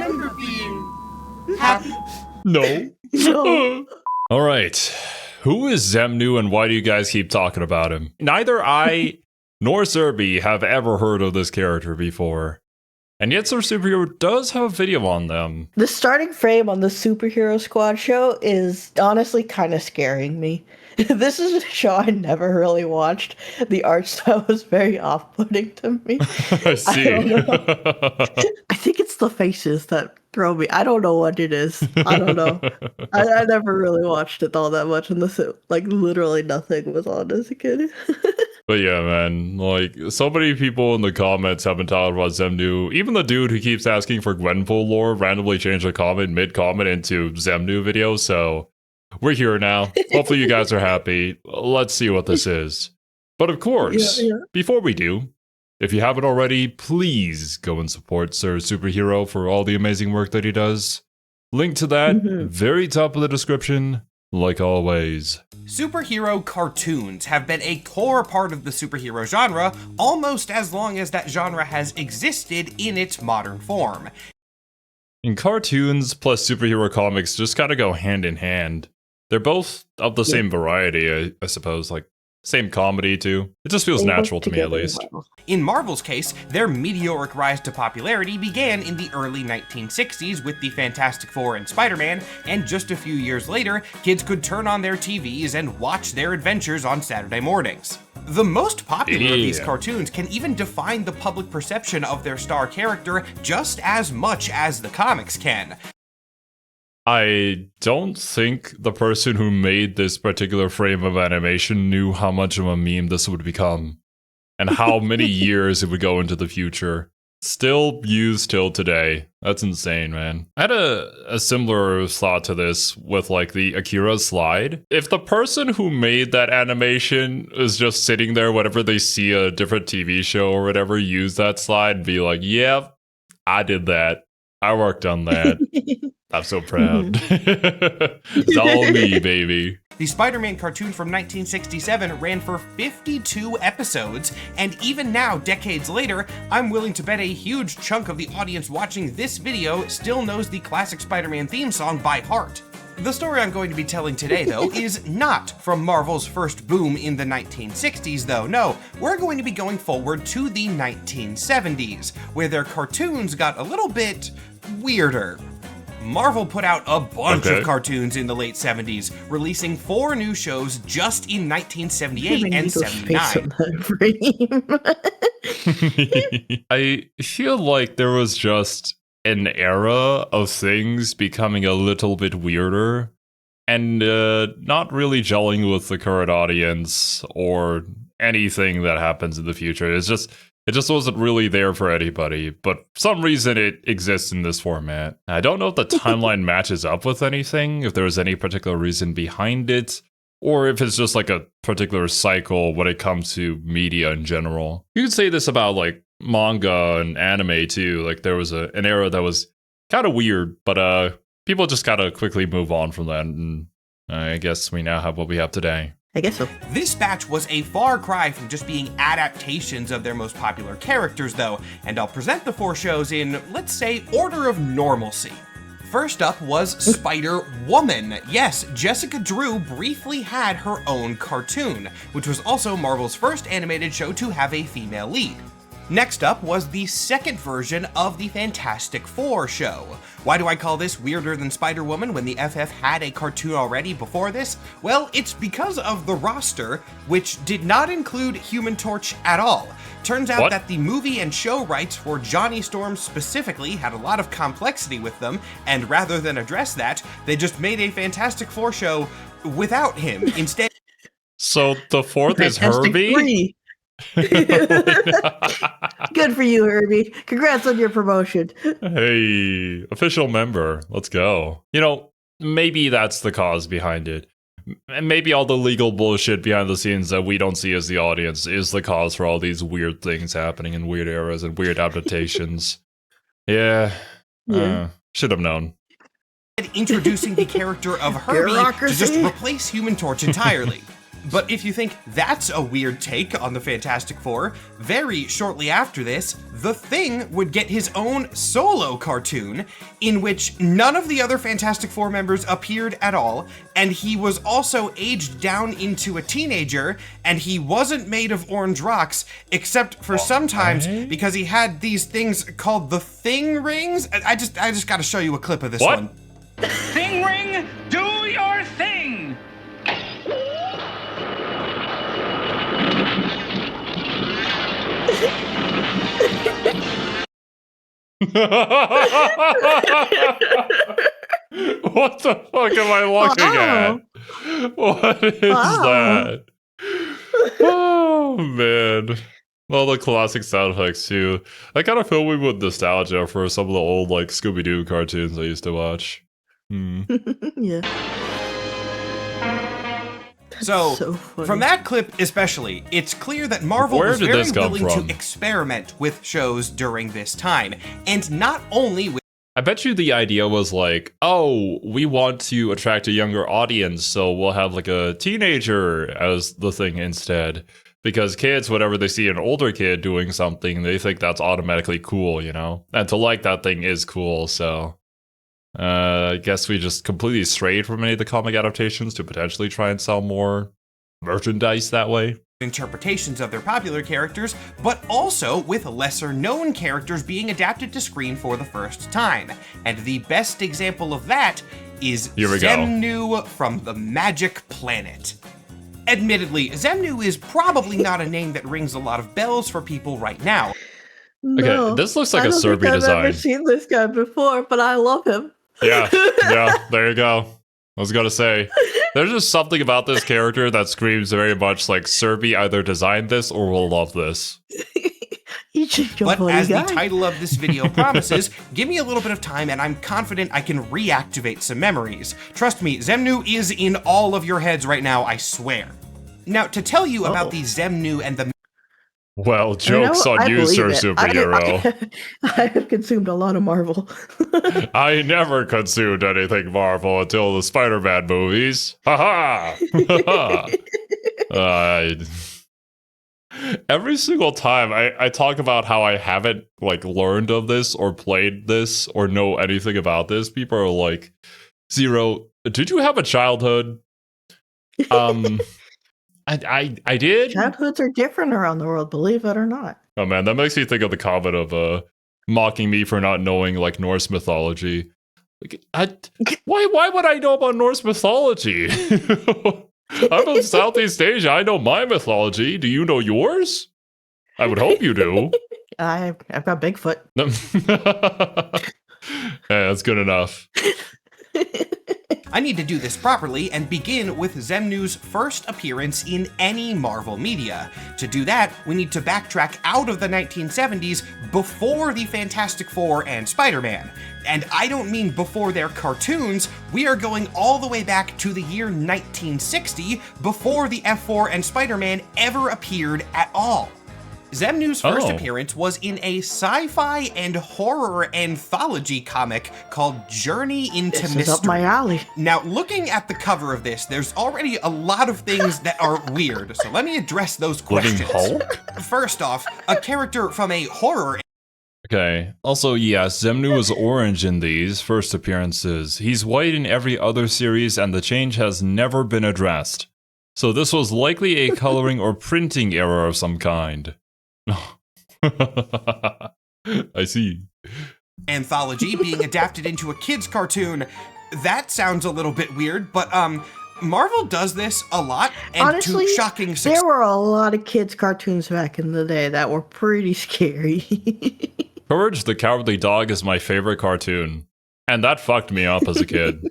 remember being happy. No. No. All right. Who is Xemnu and why do you guys keep talking about him? Neither I nor Serby have ever heard of this character before. And yet Sir Superhero does have a video on them. The starting frame on the Superhero Squad show is honestly kind of scaring me. This is a show I never really watched. The art style was very off-putting to me. I see. I don't know. I think it's the faces that throw me. I don't know what it is. I don't know. I never really watched it all that much, and like literally nothing was on as a kid. But yeah, man, like, so many people in the comments have been talking about Xemnu. Even the dude who keeps asking for Gwenpool lore randomly changed a comment mid-comment into Xemnu video, so we're here now. Hopefully you guys are happy. Let's see what this is. But of course, before we do, if you haven't already, please go and support Sir Superhero for all the amazing work that he does. Link to that, very top of the description, like always. Superhero cartoons have been a core part of the superhero genre almost as long as that genre has existed in its modern form. And cartoons plus superhero comics just gotta go hand in hand. They're both of the same variety, I suppose, like same comedy too. It just feels natural to me at least. In Marvel's case, their meteoric rise to popularity began in the early 1960s with the Fantastic Four and Spider-Man, and just a few years later, kids could turn on their TVs and watch their adventures on Saturday mornings. The most popular of these cartoons can even define the public perception of their star character just as much as the comics can. I don't think the person who made this particular frame of animation knew how much of a meme this would become, and how many years it would go into the future. Still used till today. That's insane, man. I had a similar thought to this with like the Akira slide. If the person who made that animation is just sitting there whenever they see a different TV show or whatever, use that slide and be like, yep, I did that. I worked on that. I'm so proud. It's all me, baby. The Spider-Man cartoon from 1967 ran for 52 episodes, and even now, decades later, I'm willing to bet a huge chunk of the audience watching this video still knows the classic Spider-Man theme song by heart. The story I'm going to be telling today, though, is not from Marvel's first boom in the 1960s, though. No, we're going to be going forward to the 1970s, where their cartoons got a little bit weirder. Marvel put out a bunch of cartoons in the late 70s, releasing 4 new shows just in 1978 and 79. I feel like there was just an era of things becoming a little bit weirder and not really gelling with the current audience or anything that happens in the future. It just wasn't really there for anybody, but for some reason it exists in this format. I don't know if the timeline matches up with anything, if there was any particular reason behind it, or if it's just like a particular cycle when it comes to media in general. You could say this about like manga and anime too. Like there was an era that was kind of weird, but people just gotta quickly move on from that, and I guess we now have what we have today. I guess so. This batch was a far cry from just being adaptations of their most popular characters, though, and I'll present the 4 shows in, let's say, order of normalcy. First up was Spider-Woman. Yes, Jessica Drew briefly had her own cartoon, which was also Marvel's first animated show to have a female lead. Next up was the second version of the Fantastic Four show. Why do I call this weirder than Spider-Woman when the FF had a cartoon already before this? Well, it's because of the roster, which did not include Human Torch at all. Turns out that the movie and show rights for Johnny Storm specifically had a lot of complexity with them, and rather than address that, they just made a Fantastic Four show without him instead. So the 4th is Herbie? 3. Good for you, Herbie. Congrats on your promotion. Hey, official member. Let's go. You know, maybe that's the cause behind it. And maybe all the legal bullshit behind the scenes that we don't see as the audience is the cause for all these weird things happening in weird eras and weird adaptations. Should have known. Introducing the character of Herbie to just replace Human Torch entirely. But if you think that's a weird take on the Fantastic Four, very shortly after this, The Thing would get his own solo cartoon, in which none of the other Fantastic Four members appeared at all, and he was also aged down into a teenager, and he wasn't made of orange rocks, except for sometimes because he had these things called the Thing Rings. I just gotta show you a clip of this one. Thing Ring, do your thing! What the fuck am I looking at? What is that? Oh, man. Well, the classic sound effects, too. I kind of fill me with nostalgia for some of the old, like, Scooby-Doo cartoons I used to watch. Yeah. So, funny. from that clip especially, it's clear that Marvel Where was did very this come willing from? to experiment with shows during this time, and not only with I bet you the idea was like, oh, we want to attract a younger audience, so we'll have like a teenager as the thing instead. Because kids, whenever they see an older kid doing something, they think that's automatically cool, you know? And to like that thing is cool, so... I guess we just completely strayed from any of the comic adaptations to potentially try and sell more merchandise that way. interpretations of their popular characters, but also with lesser-known characters being adapted to screen for the first time. And the best example of that is Xemnu from the Magic Planet. Admittedly, Xemnu is probably not a name that rings a lot of bells for people right now. No, okay, this looks like a Serbi I've design. I've never seen this guy before, but I love him. Yeah, there you go. I was gonna say, there's just something about this character that screams very much like Serbi either designed this or will love this. But as the title of this video promises, give me a little bit of time and I'm confident I can reactivate some memories. Trust me, Xemnu is in all of your heads right now, I swear. Now, to tell you about the Xemnu and the... Well, joke's on you, Sir Superhero. I have consumed a lot of Marvel. I never consumed anything Marvel until the Spider-Man movies. Ha ha! Every single time I talk about how I haven't like learned of this or played this or know anything about this, people are like, Zero, did you have a childhood? I did. Childhoods are different around the world, believe it or not. Oh man, that makes me think of the comment of mocking me for not knowing like Norse mythology. Like, why would I know about Norse mythology? I'm from Southeast Asia. I know my mythology. Do you know yours? I would hope you do. I've got Bigfoot. Yeah, that's good enough. I need to do this properly and begin with Xemnu's first appearance in any Marvel media. To do that, we need to backtrack out of the 1970s before the Fantastic Four and Spider-Man. And I don't mean before their cartoons, we are going all the way back to the year 1960, before the F4 and Spider-Man ever appeared at all. Xemnu's first appearance was in a sci-fi and horror anthology comic called Journey into Mystery. This is up my alley. Now, looking at the cover of this, there's already a lot of things that are weird, so let me address those questions. First off, a character from a horror... Okay, also yes, Xemnu was orange in these first appearances. He's white in every other series and the change has never been addressed. So this was likely a coloring or printing error of some kind. I see. Anthology being adapted into a kid's cartoon. That sounds a little bit weird, but Marvel does this a lot, and honestly, to shocking success. There were a lot of kids' cartoons back in the day that were pretty scary. Courage the Cowardly Dog is my favorite cartoon, and that fucked me up as a kid.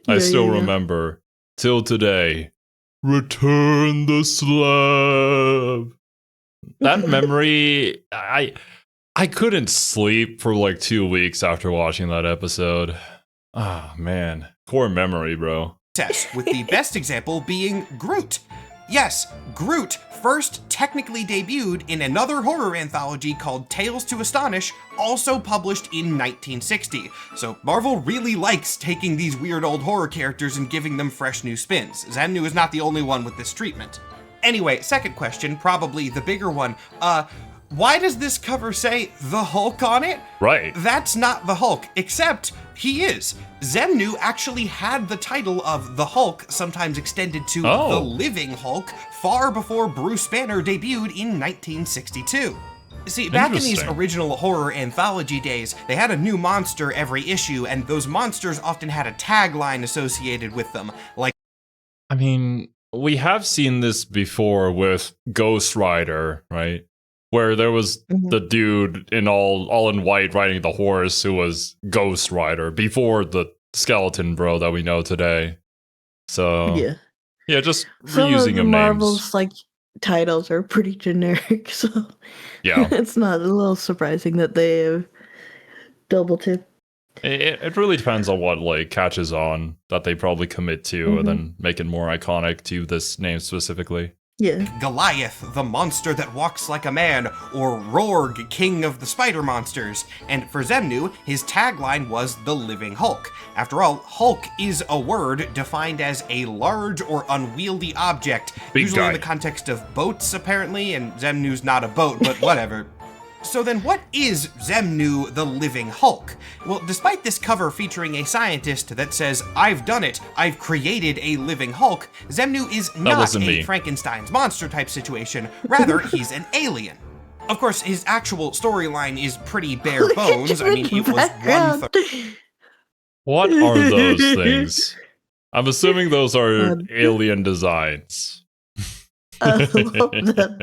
I still remember, till today, return the slab. That memory, I couldn't sleep for like 2 weeks after watching that episode. Ah, man. Core memory, bro. With the best example being Groot. Yes, Groot first technically debuted in another horror anthology called Tales to Astonish, also published in 1960. So Marvel really likes taking these weird old horror characters and giving them fresh new spins. Xemnu is not the only one with this treatment. Anyway, second question, probably the bigger one. Why does this cover say the Hulk on it? Right. That's not the Hulk, except he is. Xemnu actually had the title of the Hulk, sometimes extended to the Living Hulk, far before Bruce Banner debuted in 1962. See, back in these original horror anthology days, they had a new monster every issue, and those monsters often had a tagline associated with them, like, I mean, we have seen this before with Ghost Rider, right? Where there was the dude in all in white riding the horse who was Ghost Rider before the skeleton bro that we know today. So yeah, just reusing of Marvel's names. Titles are pretty generic, so Yeah, it's not a little surprising that they have double tip. it really depends on what catches on that they probably commit to, and then make it more iconic to this name specifically. Yeah. Goliath, the monster that walks like a man, or Rorg, king of the spider monsters. And for Xemnu, his tagline was the Living Hulk. After all, Hulk is a word defined as a large or unwieldy object, usually in the context of boats, apparently, and Xemnu's not a boat, but whatever. So then what is Xemnu the Living Hulk? Well, despite this cover featuring a scientist that says, "I've done it, I've created a living Hulk," Xemnu is not a Frankenstein's monster type situation, rather he's an alien. Of course, his actual storyline is pretty bare bones. I mean, it was 1/3. What are those things? I'm assuming those are alien designs. I love them.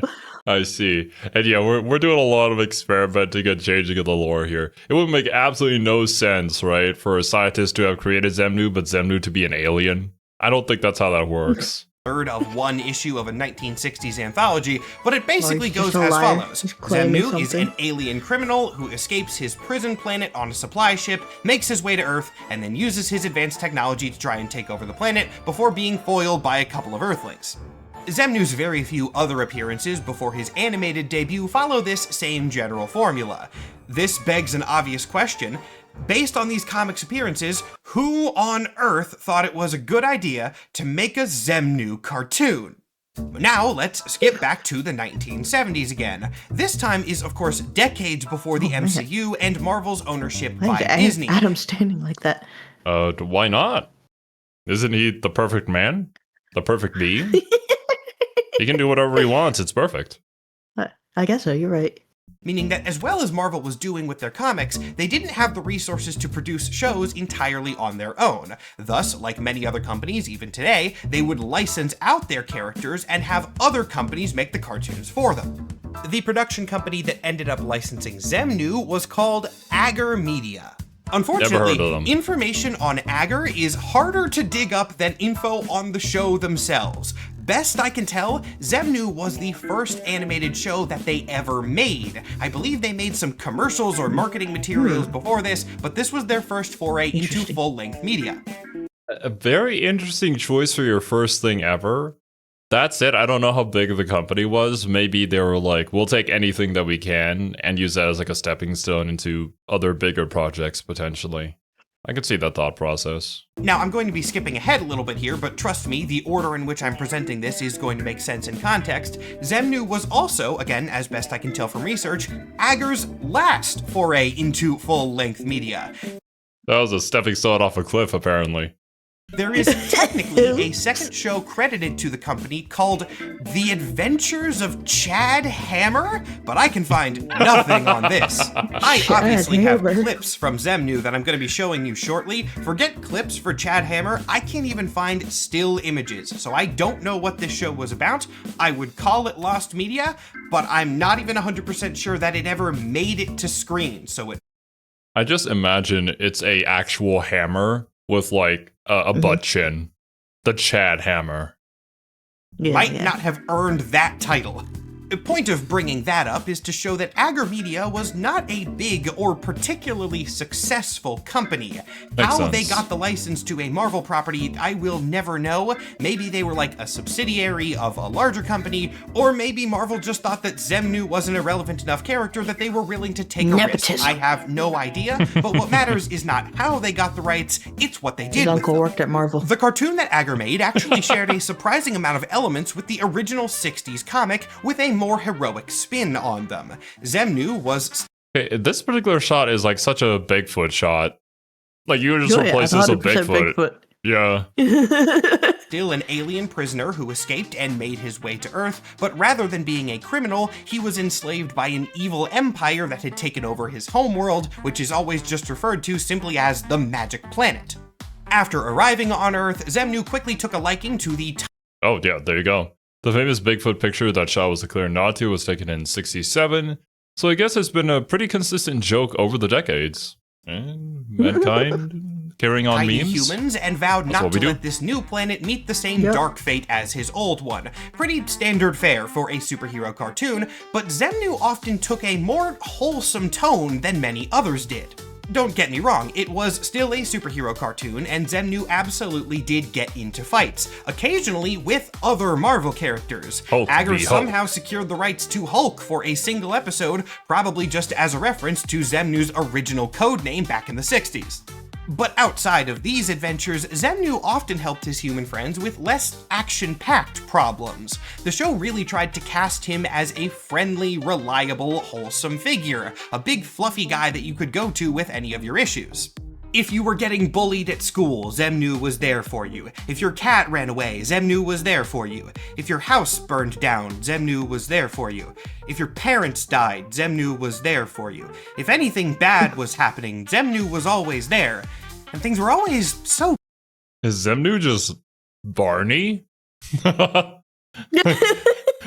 I see. And yeah, we're doing a lot of experimenting and changing of the lore here. It would make absolutely no sense, right, for a scientist to have created Xemnu, but Xemnu to be an alien. I don't think that's how that works. Third of one issue of a 1960s anthology, but it basically goes as follows. Xemnu is an alien criminal who escapes his prison planet on a supply ship, makes his way to Earth, and then uses his advanced technology to try and take over the planet before being foiled by a couple of Earthlings. Xemnu's very few other appearances before his animated debut follow this same general formula. This begs an obvious question. Based on these comics appearances, who on Earth thought it was a good idea to make a Xemnu cartoon? Now, let's skip back to the 1970s again. This time is, of course, decades before the MCU and Marvel's ownership by Disney. Adam standing like that. Why not? Isn't he the perfect man? The perfect being? He can do whatever he wants. It's perfect. I guess so. You're right. Meaning that as well as Marvel was doing with their comics, they didn't have the resources to produce shows entirely on their own. Thus, like many other companies, even today, they would license out their characters and have other companies make the cartoons for them. The production company that ended up licensing Xemnu was called Agar Media. Unfortunately, information on Agar is harder to dig up than info on the show themselves. Best I can tell, Xemnu was the first animated show that they ever made. I believe they made some commercials or marketing materials before this, but this was their first foray into full-length media. A very interesting choice for your first thing ever. That's it. I don't know how big the company was. Maybe they were like, we'll take anything that we can and use that as like a stepping stone into other bigger projects, potentially. I could see that thought process. Now, I'm going to be skipping ahead a little bit here, but trust me, the order in which I'm presenting this is going to make sense in context. Xemnu was also, again, as best I can tell from research, Agar's last foray into full-length media. That was a stepping stone off a cliff, apparently. There is technically a second show credited to the company called The Adventures of Chad Hammer, but I can find nothing on this. I obviously have clips from Xemnu that I'm going to be showing you shortly. Forget clips for Chad Hammer, I can't even find still images, so I don't know what this show was about. I would call it lost media, but I'm not even 100% sure that it ever made it to screen, so it... I just imagine it's a actual hammer with like a butt chin. The Chad Hammer. Might not have earned that title. The point of bringing that up is to show that Aggremedia was not a big or particularly successful company. Makes How sense. they got the license to a Marvel property, I will never know. Maybe they were like a subsidiary of a larger company, or maybe Marvel just thought that Xemnu wasn't a relevant enough character that they were willing to take a risk. Nepotism. I have no idea, but what matters is not how they got the rights, it's what they did His with uncle them. worked at Marvel. The cartoon that Agger made actually shared a surprising amount of elements with the original 60s comic, with a more heroic spin on them. Xemnu was Okay, this particular shot is like such a Bigfoot shot. Like you would just replace this with 100% Bigfoot. Yeah. still an alien prisoner who escaped and made his way to Earth, but rather than being a criminal, he was enslaved by an evil empire that had taken over his homeworld, which is always just referred to simply as the Magic Planet. After arriving on Earth, Xemnu quickly took a liking to the Oh, yeah, there you go. The famous Bigfoot picture that Shaw was a clear nod to was taken in 1967, so I guess it's been a pretty consistent joke over the decades. And mankind carrying on tiny memes. humans and vowed That's not what to we do. let this new planet meet the same Yep. dark fate as his old one. Pretty standard fare for a superhero cartoon, but Xemnu often took a more wholesome tone than many others did. Don't get me wrong, it was still a superhero cartoon, and Xemnu absolutely did get into fights, occasionally with other Marvel characters. Hulk Agger v. Hulk. somehow secured the rights to Hulk for a single episode, probably just as a reference to Xemnu's original codename back in the 60s. But outside of these adventures, Xemnu often helped his human friends with less action-packed problems. The show really tried to cast him as a friendly, reliable, wholesome figure, a big fluffy guy that you could go to with any of your issues. If you were getting bullied at school, Xemnu was there for you. If your cat ran away, Xemnu was there for you. If your house burned down, Xemnu was there for you. If your parents died, Xemnu was there for you. If anything bad was happening, Xemnu was always there. And things were always so Is Xemnu just Barney? Barney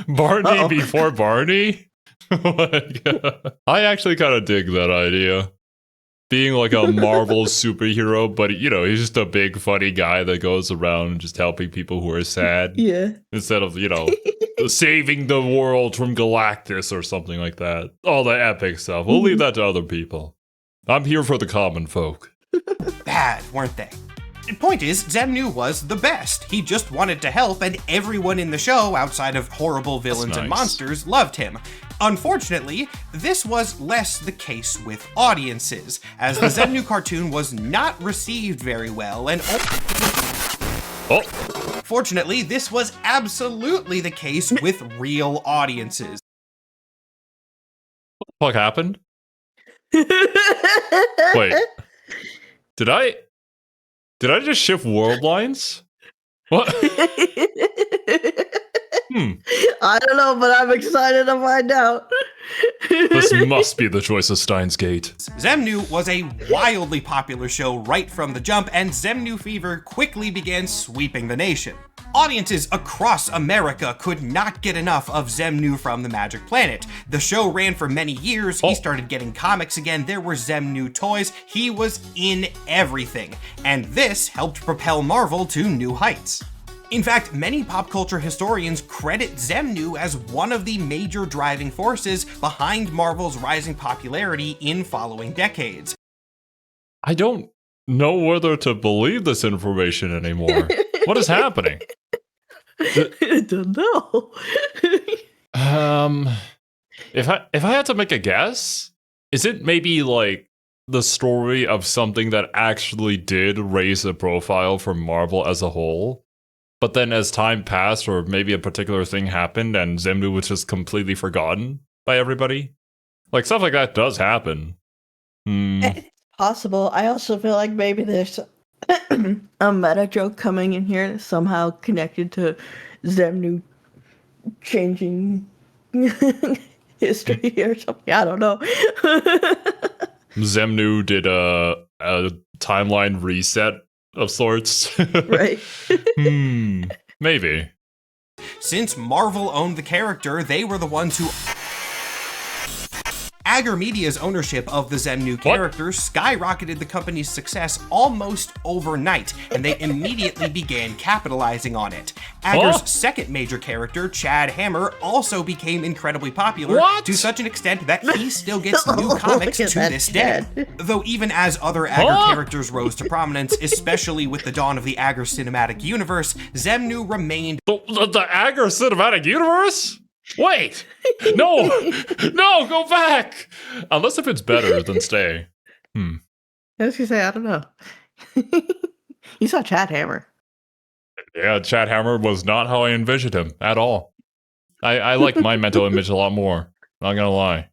Uh-oh. before Barney? Like, I actually kind of dig that idea. Being like a Marvel superhero, but you know, he's just a big funny guy that goes around just helping people who are sad Yeah. instead of, you know, saving the world from Galactus or something like that. All the epic stuff. We'll leave that to other people. I'm here for the common folk. bad, weren't they? The point is, Xemnu was the best. He just wanted to help, and everyone in the show, outside of horrible villains and nice. monsters, loved him. Unfortunately, this was less the case with audiences, as the Xemnu cartoon was not received very well, and Oh, fortunately, this was absolutely the case with real audiences. what happened? Wait. Did I just shift world lines? What? I don't know, but I'm excited to find out. This must be the choice of Steins Gate. Xemnu was a wildly popular show right from the jump, and Xemnu fever quickly began sweeping the nation. Audiences across America could not get enough of Xemnu from the Magic Planet. The show ran for many years, he started getting comics again, there were Xemnu toys, he was in everything. And this helped propel Marvel to new heights. In fact, many pop culture historians credit Xemnu as one of the major driving forces behind Marvel's rising popularity in following decades. I don't know whether to believe this information anymore. What is happening? I don't know. If I had to make a guess, is it maybe like the story of something that actually did raise the profile for Marvel as a whole? But then as time passed, or maybe a particular thing happened and Xemnu was just completely forgotten by everybody? Like, stuff like that does happen. It's possible. I also feel like maybe there's a meta joke coming in here somehow connected to Xemnu changing history or something. I don't know. Xemnu did a timeline reset of sorts. Right. Maybe. Agar Media's ownership of the Xemnu characters skyrocketed the company's success almost overnight, and they immediately began capitalizing on it. Agar's second major character, Chad Hammer, also became incredibly popular to such an extent that he still gets new comics to this day. Though even as other Agar characters rose to prominence, especially with the dawn of the Agar cinematic universe, Xemnu remained The Agar cinematic universe? Wait! No! No, go back! Unless if it's better, then stay. I was gonna say, I don't know. You saw Chad Hammer. Yeah, Chad Hammer was not how I envisioned him at all. I like my mental image a lot more. Not gonna lie.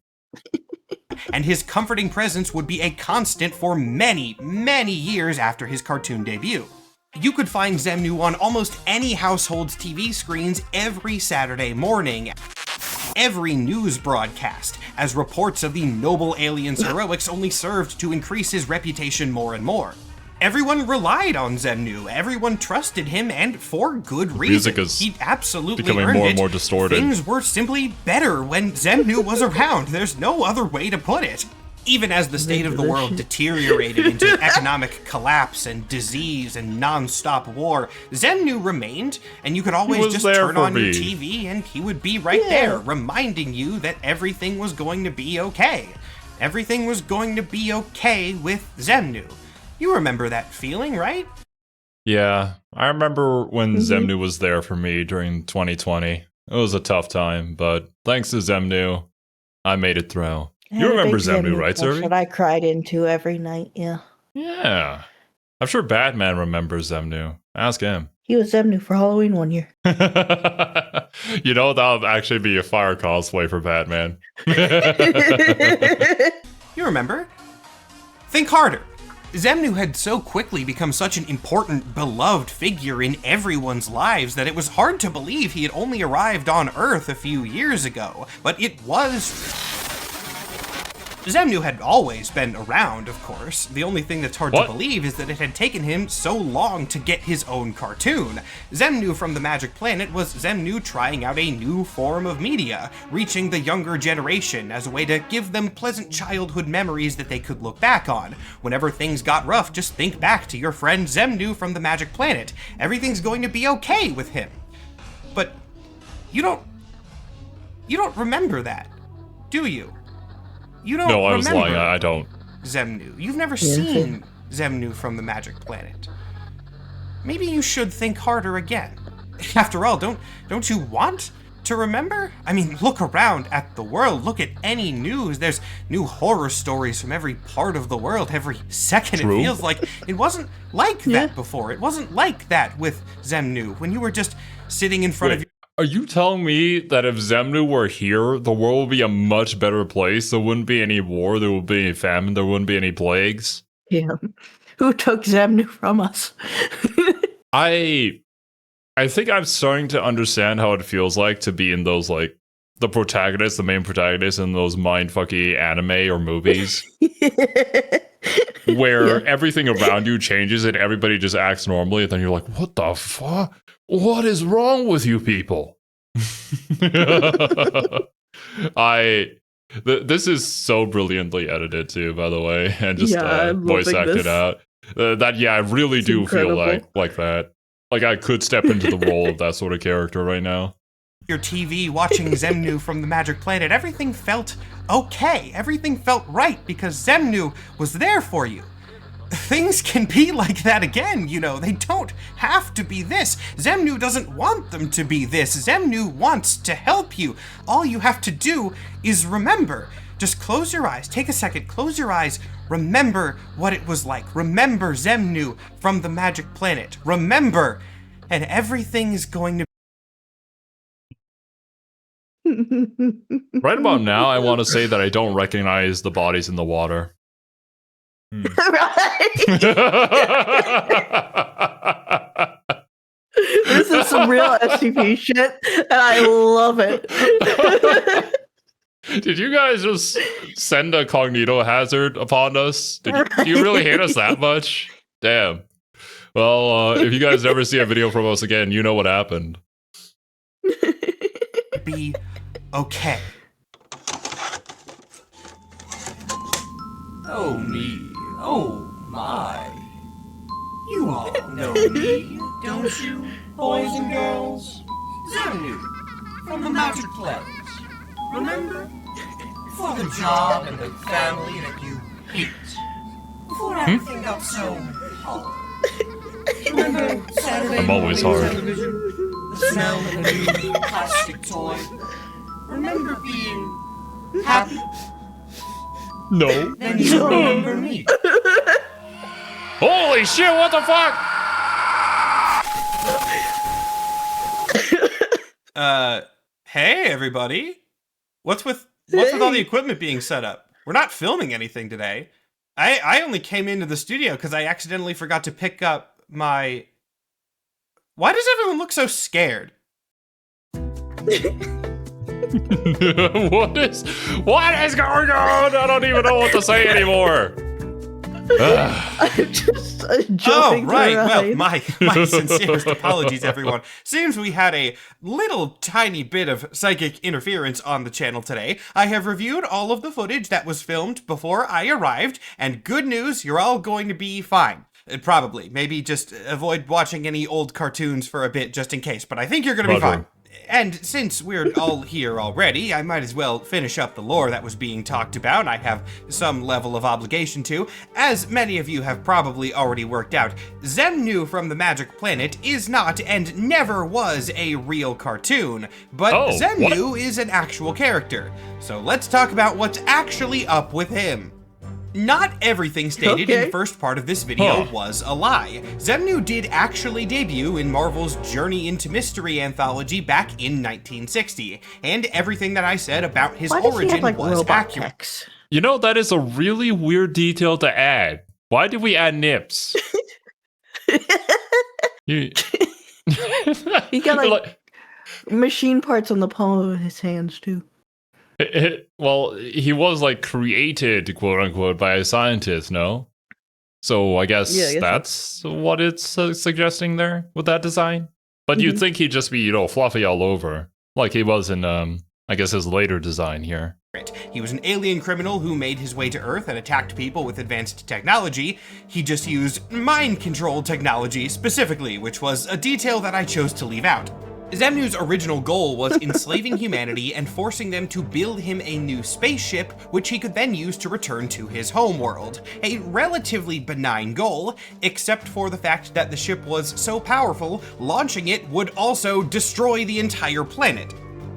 and his comforting presence would be a constant for many, many years after his cartoon debut. You could find Xemnu on almost any household's TV screens every Saturday morning, every news broadcast, as reports of the noble alien's heroics only served to increase his reputation more and more. Everyone relied on Xemnu, everyone trusted him, and for good reason. Music is he absolutely becoming earned more it. and more distorted. Things were simply better when Xemnu was around. There's no other way to put it. Even as the state of the world deteriorated into economic collapse and disease and non-stop war, Xemnu remained, and you could always just turn on your TV and he would be right there, reminding you that everything was going to be okay. Everything was going to be okay with Xemnu. You remember that feeling, right? Yeah, I remember when Xemnu was there for me during 2020. It was a tough time, but thanks to Xemnu, I made it through. You remember Xemnu, right, Zuri? That I cried into every night, yeah. Yeah. I'm sure Batman remembers Xemnu. Ask him. He was Xemnu for Halloween one year. You know, that'll actually be a fire cosplay for Batman. You remember? Think harder. Xemnu had so quickly become such an important, beloved figure in everyone's lives that it was hard to believe he had only arrived on Earth a few years ago. But it was... Xemnu had always been around, of course. The only thing that's hard to believe is that it had taken him so long to get his own cartoon. Xemnu from the Magic Planet was Xemnu trying out a new form of media, reaching the younger generation as a way to give them pleasant childhood memories that they could look back on. Whenever things got rough, just think back to your friend Xemnu from the Magic Planet. Everything's going to be okay with him. But you don't remember that, do you? You don't No, I was remember lying. I don't. Xemnu. You've never seen Xemnu from the Magic Planet. Maybe you should think harder again. After all, don't you want to remember? I mean, look around at the world. Look at any news. There's new horror stories from every part of the world every second. True. It feels like it wasn't like that before. It wasn't like that with Xemnu when you were just sitting in front of your... Are you telling me that if Xemnu were here, the world would be a much better place? There wouldn't be any war, there would be any famine, there wouldn't be any plagues? Yeah. Who took Xemnu from us? I think I'm starting to understand how it feels like to be in those, like, the protagonist, the main protagonist in those mindfucky anime or movies. Where everything around you changes and everybody just acts normally, and then you're like, what the fuck? What is wrong with you people? This is so brilliantly edited too, by the way, and just voice acted out. I really do feel like that. Like I could step into the role of that sort of character right now. Your TV watching Xemnu from the Magic Planet, everything felt okay. Everything felt right because Xemnu was there for you. Things can be like that again, you know. They don't have to be this. Xemnu doesn't want them to be this. Xemnu wants to help you. All you have to do is remember. Just close your eyes. Take a second. Close your eyes. Remember what it was like. Remember Xemnu from the Magic Planet. Remember. And everything is going to Right about now, I want to say that I don't recognize the bodies in the water. Right? This is some real SCP shit, and I love it. Did you guys just send a cognito hazard upon us? Do you really hate us that much? Damn. Well, if you guys never see a video from us again, you know what happened. be okay. Oh me, oh my. You all know me, don't you, boys and girls? Xemnu, from the Magic Planet. Remember? For the job and the family that you hate. Before everything got so hard. Remember Saturday I'm always morning hard. television? The smell of a new plastic toy? Remember being happy? No. Then you remember me. Holy shit, what the fuck? Hey everybody. What's with all the equipment being set up? We're not filming anything today. I only came into the studio because I accidentally forgot to pick up my... Why does everyone look so scared? What is going on? I don't even know what to say anymore. I'm just Oh, jumping right. to Well, ride. my sincerest apologies, everyone. Seems we had a little tiny bit of psychic interference on the channel today. I have reviewed all of the footage that was filmed before I arrived, and good news, you're all going to be fine. Probably. Maybe just avoid watching any old cartoons for a bit just in case, but I think you're going to be Roger. fine. And since we're all here already, I might as well finish up the lore that was being talked about. I have some level of obligation to. As many of you have probably already worked out, Xemnu from the Magic Planet is not and never was a real cartoon, but Oh, Xemnu is an actual character. So let's talk about what's actually up with him. Not everything stated in Okay. the first part of this video Huh. was a lie. Xemnu did actually debut in Marvel's Journey into Mystery anthology back in 1960, and everything that I said about his Why does he origin have, like, was robot accurate. pecs? You know, that is a really weird detail to add. Why did we add nips? You... He got, like, machine parts on the palm of his hands, too. well, he was like created, quote unquote, by a scientist, no? So I guess, Yeah, I guess that's what it's suggesting there with that design. But you'd think he'd just be, fluffy all over, like he was in, I guess, his later design here. He was an alien criminal who made his way to Earth and attacked people with advanced technology. He just used mind-control technology specifically, which was a detail that I chose to leave out. Xemnu's original goal was enslaving humanity and forcing them to build him a new spaceship, which he could then use to return to his homeworld. A relatively benign goal, except for the fact that the ship was so powerful, launching it would also destroy the entire planet.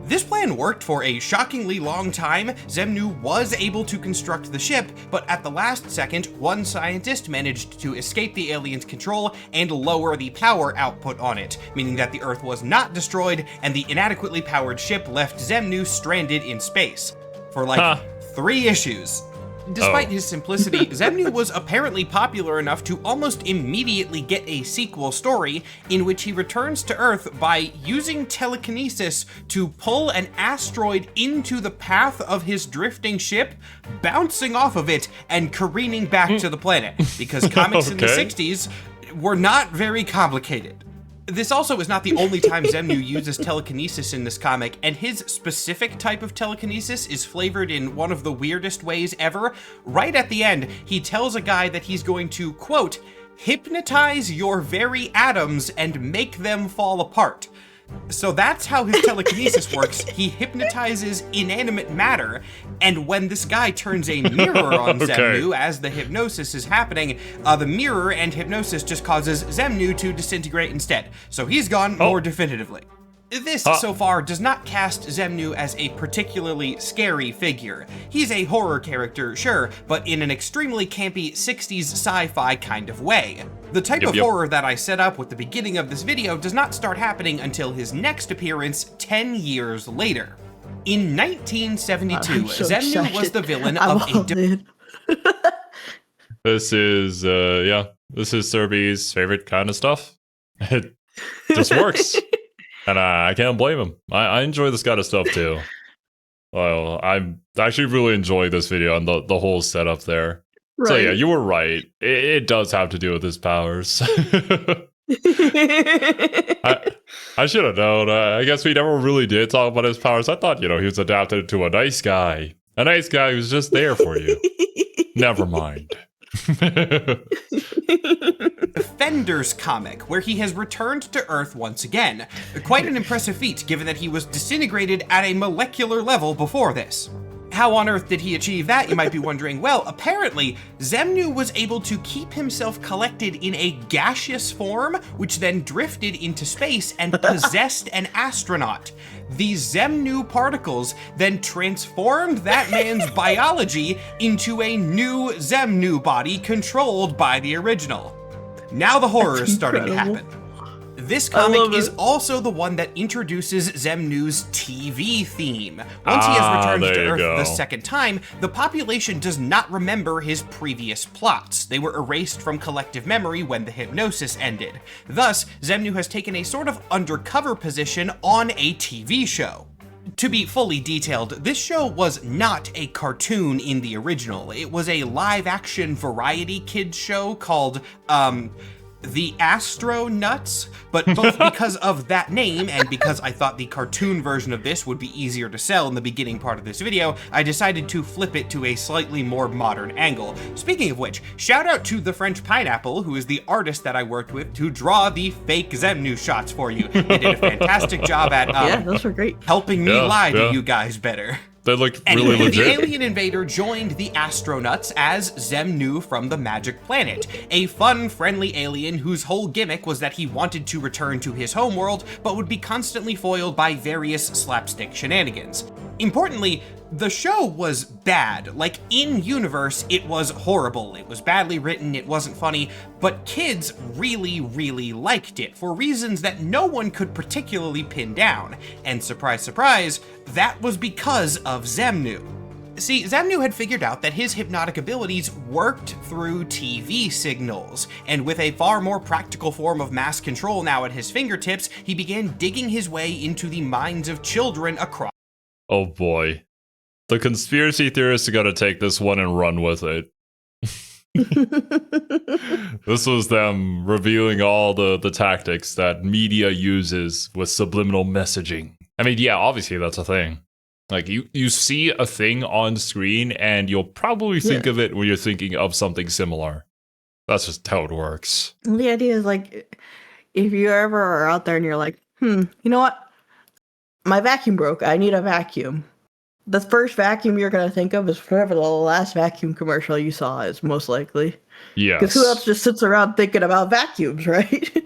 This plan worked for a shockingly long time. Xemnu was able to construct the ship, but at the last second, one scientist managed to escape the aliens' control and lower the power output on it, meaning that the Earth was not destroyed and the inadequately powered ship left Xemnu stranded in space. For like 3 issues. Despite his simplicity, Xemnu was apparently popular enough to almost immediately get a sequel story in which he returns to Earth by using telekinesis to pull an asteroid into the path of his drifting ship, bouncing off of it and careening back to the planet, because comics in the Okay. 60s were not very complicated. This also is not the only time Xemnu uses telekinesis in this comic, and his specific type of telekinesis is flavored in one of the weirdest ways ever. Right at the end, he tells a guy that he's going to, quote, hypnotize your very atoms and make them fall apart. So that's how his telekinesis works. He hypnotizes inanimate matter, and when this guy turns a mirror on Okay. Xemnu as the hypnosis is happening, the mirror and hypnosis just causes Xemnu to disintegrate instead. So he's gone more definitively. This, so far, does not cast Xemnu as a particularly scary figure. He's a horror character, sure, but in an extremely campy 60s sci-fi kind of way. The type of horror that I set up with the beginning of this video does not start happening until his next appearance 10 years later. In 1972, I'm so Xemnu was excited. the villain I'm of a all in. This is, this is Serby's favorite kind of stuff. It just works. And I can't blame him. I enjoy this kind of stuff too. Well, I'm actually really enjoying this video and the whole setup there. Right. So yeah, you were right. It does have to do with his powers. I should have known. I guess we never really did talk about his powers. I thought, he was adapted to a nice guy. A nice guy who's just there for you. Never mind. Defenders comic, where he has returned to Earth once again. Quite an impressive feat, given that he was disintegrated at a molecular level before this. How on earth did he achieve that, you might be wondering? Well, apparently, Xemnu was able to keep himself collected in a gaseous form, which then drifted into space and possessed an astronaut. The Xemnu particles then transformed that man's biology into a new Xemnu body controlled by the original. Now the horror is starting to happen. This comic is also the one that introduces Xemnu's TV theme. Once he has returned to Earth the second time, the population does not remember his previous plots. They were erased from collective memory when the hypnosis ended. Thus, Xemnu has taken a sort of undercover position on a TV show. To be fully detailed, this show was not a cartoon in the original. It was a live-action variety kids show called, The Astronauts, but both because of that name and because I thought the cartoon version of this would be easier to sell in the beginning part of this video, I decided to flip it to a slightly more modern angle. Speaking of which, shout out to the French Pineapple, who is the artist that I worked with to draw the fake Xemnu shots for you. They did a fantastic job at yeah, those were great. Helping me lie to you guys better. They looked Anyway, really legit. the alien invader joined the astronauts as Xemnu from the Magic Planet, a fun, friendly alien whose whole gimmick was that he wanted to return to his homeworld, but would be constantly foiled by various slapstick shenanigans. Importantly, the show was bad. Like, in-universe, it was horrible. It was badly written, it wasn't funny, but kids really, really liked it for reasons that no one could particularly pin down. And surprise, surprise, that was because of Xemnu. See, Xemnu had figured out that his hypnotic abilities worked through TV signals, and with a far more practical form of mass control now at his fingertips, he began digging his way into the minds of children across. Oh boy. The conspiracy theorists are gonna take this one and run with it. This was them revealing all the tactics that media uses with subliminal messaging. I mean, yeah, obviously that's a thing. Like, you see a thing on screen and you'll probably think of it when you're thinking of something similar. That's just how it works. The idea is, like, if you ever are out there and you're like, you know what? My vacuum broke. I need a vacuum. The first vacuum you're going to think of is whatever the last vacuum commercial you saw is, most likely. Yes. Because who else just sits around thinking about vacuums, right?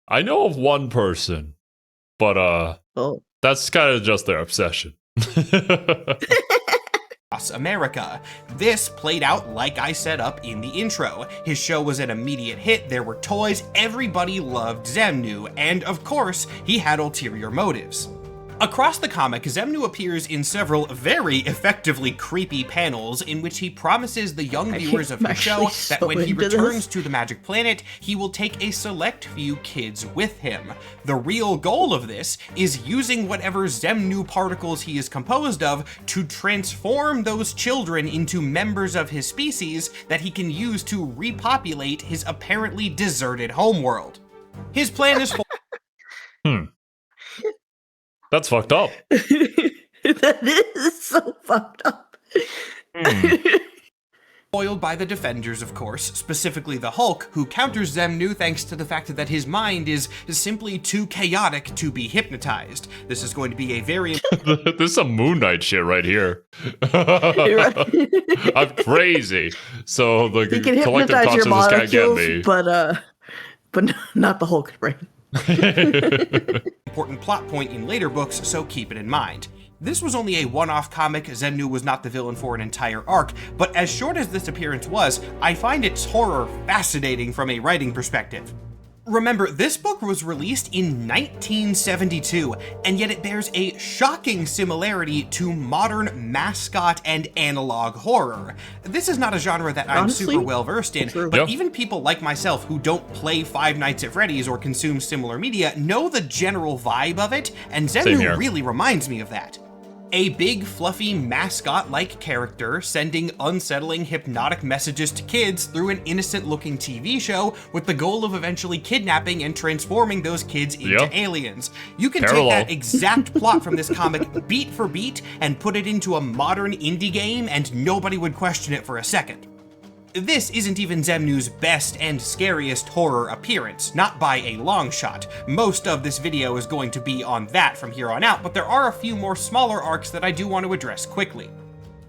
I know of one person, but that's kind of just their obsession. America. This played out like I set up in the intro. His show was an immediate hit, there were toys, everybody loved Xemnu, and of course, he had ulterior motives. Across the comic, Xemnu appears in several very effectively creepy panels in which he promises the young viewers of his show that when he returns to the Magic Planet, he will take a select few kids with him. The real goal of this is using whatever Xemnu particles he is composed of to transform those children into members of his species that he can use to repopulate his apparently deserted homeworld. His plan is That's fucked up. That is so fucked up. Foiled by the Defenders, of course, specifically the Hulk, who counters Xemnu thanks to the fact that his mind is simply too chaotic to be hypnotized. This is going to be a very... This is some Moon Knight shit right here. I'm crazy. So the collective consciousness can't get me. But not the Hulk brain. Important plot point in later books, so keep it in mind. This was only a one-off comic. Xemnu was not the villain for an entire arc, but as short as this appearance was, I find its horror fascinating from a writing perspective. Remember, this book was released in 1972, and yet it bears a shocking similarity to modern mascot and analog horror. This is not a genre that I'm super well versed in, but even people like myself who don't play Five Nights at Freddy's or consume similar media know the general vibe of it, and Xemnu really reminds me of that. A big, fluffy, mascot-like character sending unsettling, hypnotic messages to kids through an innocent-looking TV show with the goal of eventually kidnapping and transforming those kids into aliens. You can take that exact plot from this comic beat for beat and put it into a modern indie game and nobody would question it for a second. This isn't even Xemnu's best and scariest horror appearance, not by a long shot. Most of this video is going to be on that from here on out, but there are a few more smaller arcs that I do want to address quickly.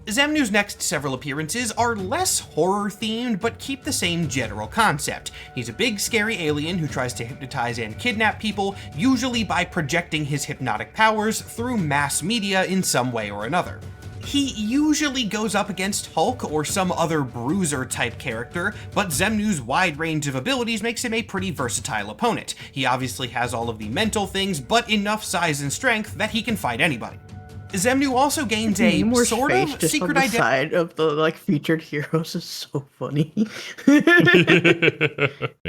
Xemnu's next several appearances are less horror-themed, but keep the same general concept. He's a big, scary alien who tries to hypnotize and kidnap people, usually by projecting his hypnotic powers through mass media in some way or another. He usually goes up against Hulk or some other bruiser-type character, but Xemnu's wide range of abilities makes him a pretty versatile opponent. He obviously has all of the mental things, but enough size and strength that he can fight anybody. Xemnu also gains a sort of secret identity. Side of the featured heroes is so funny. You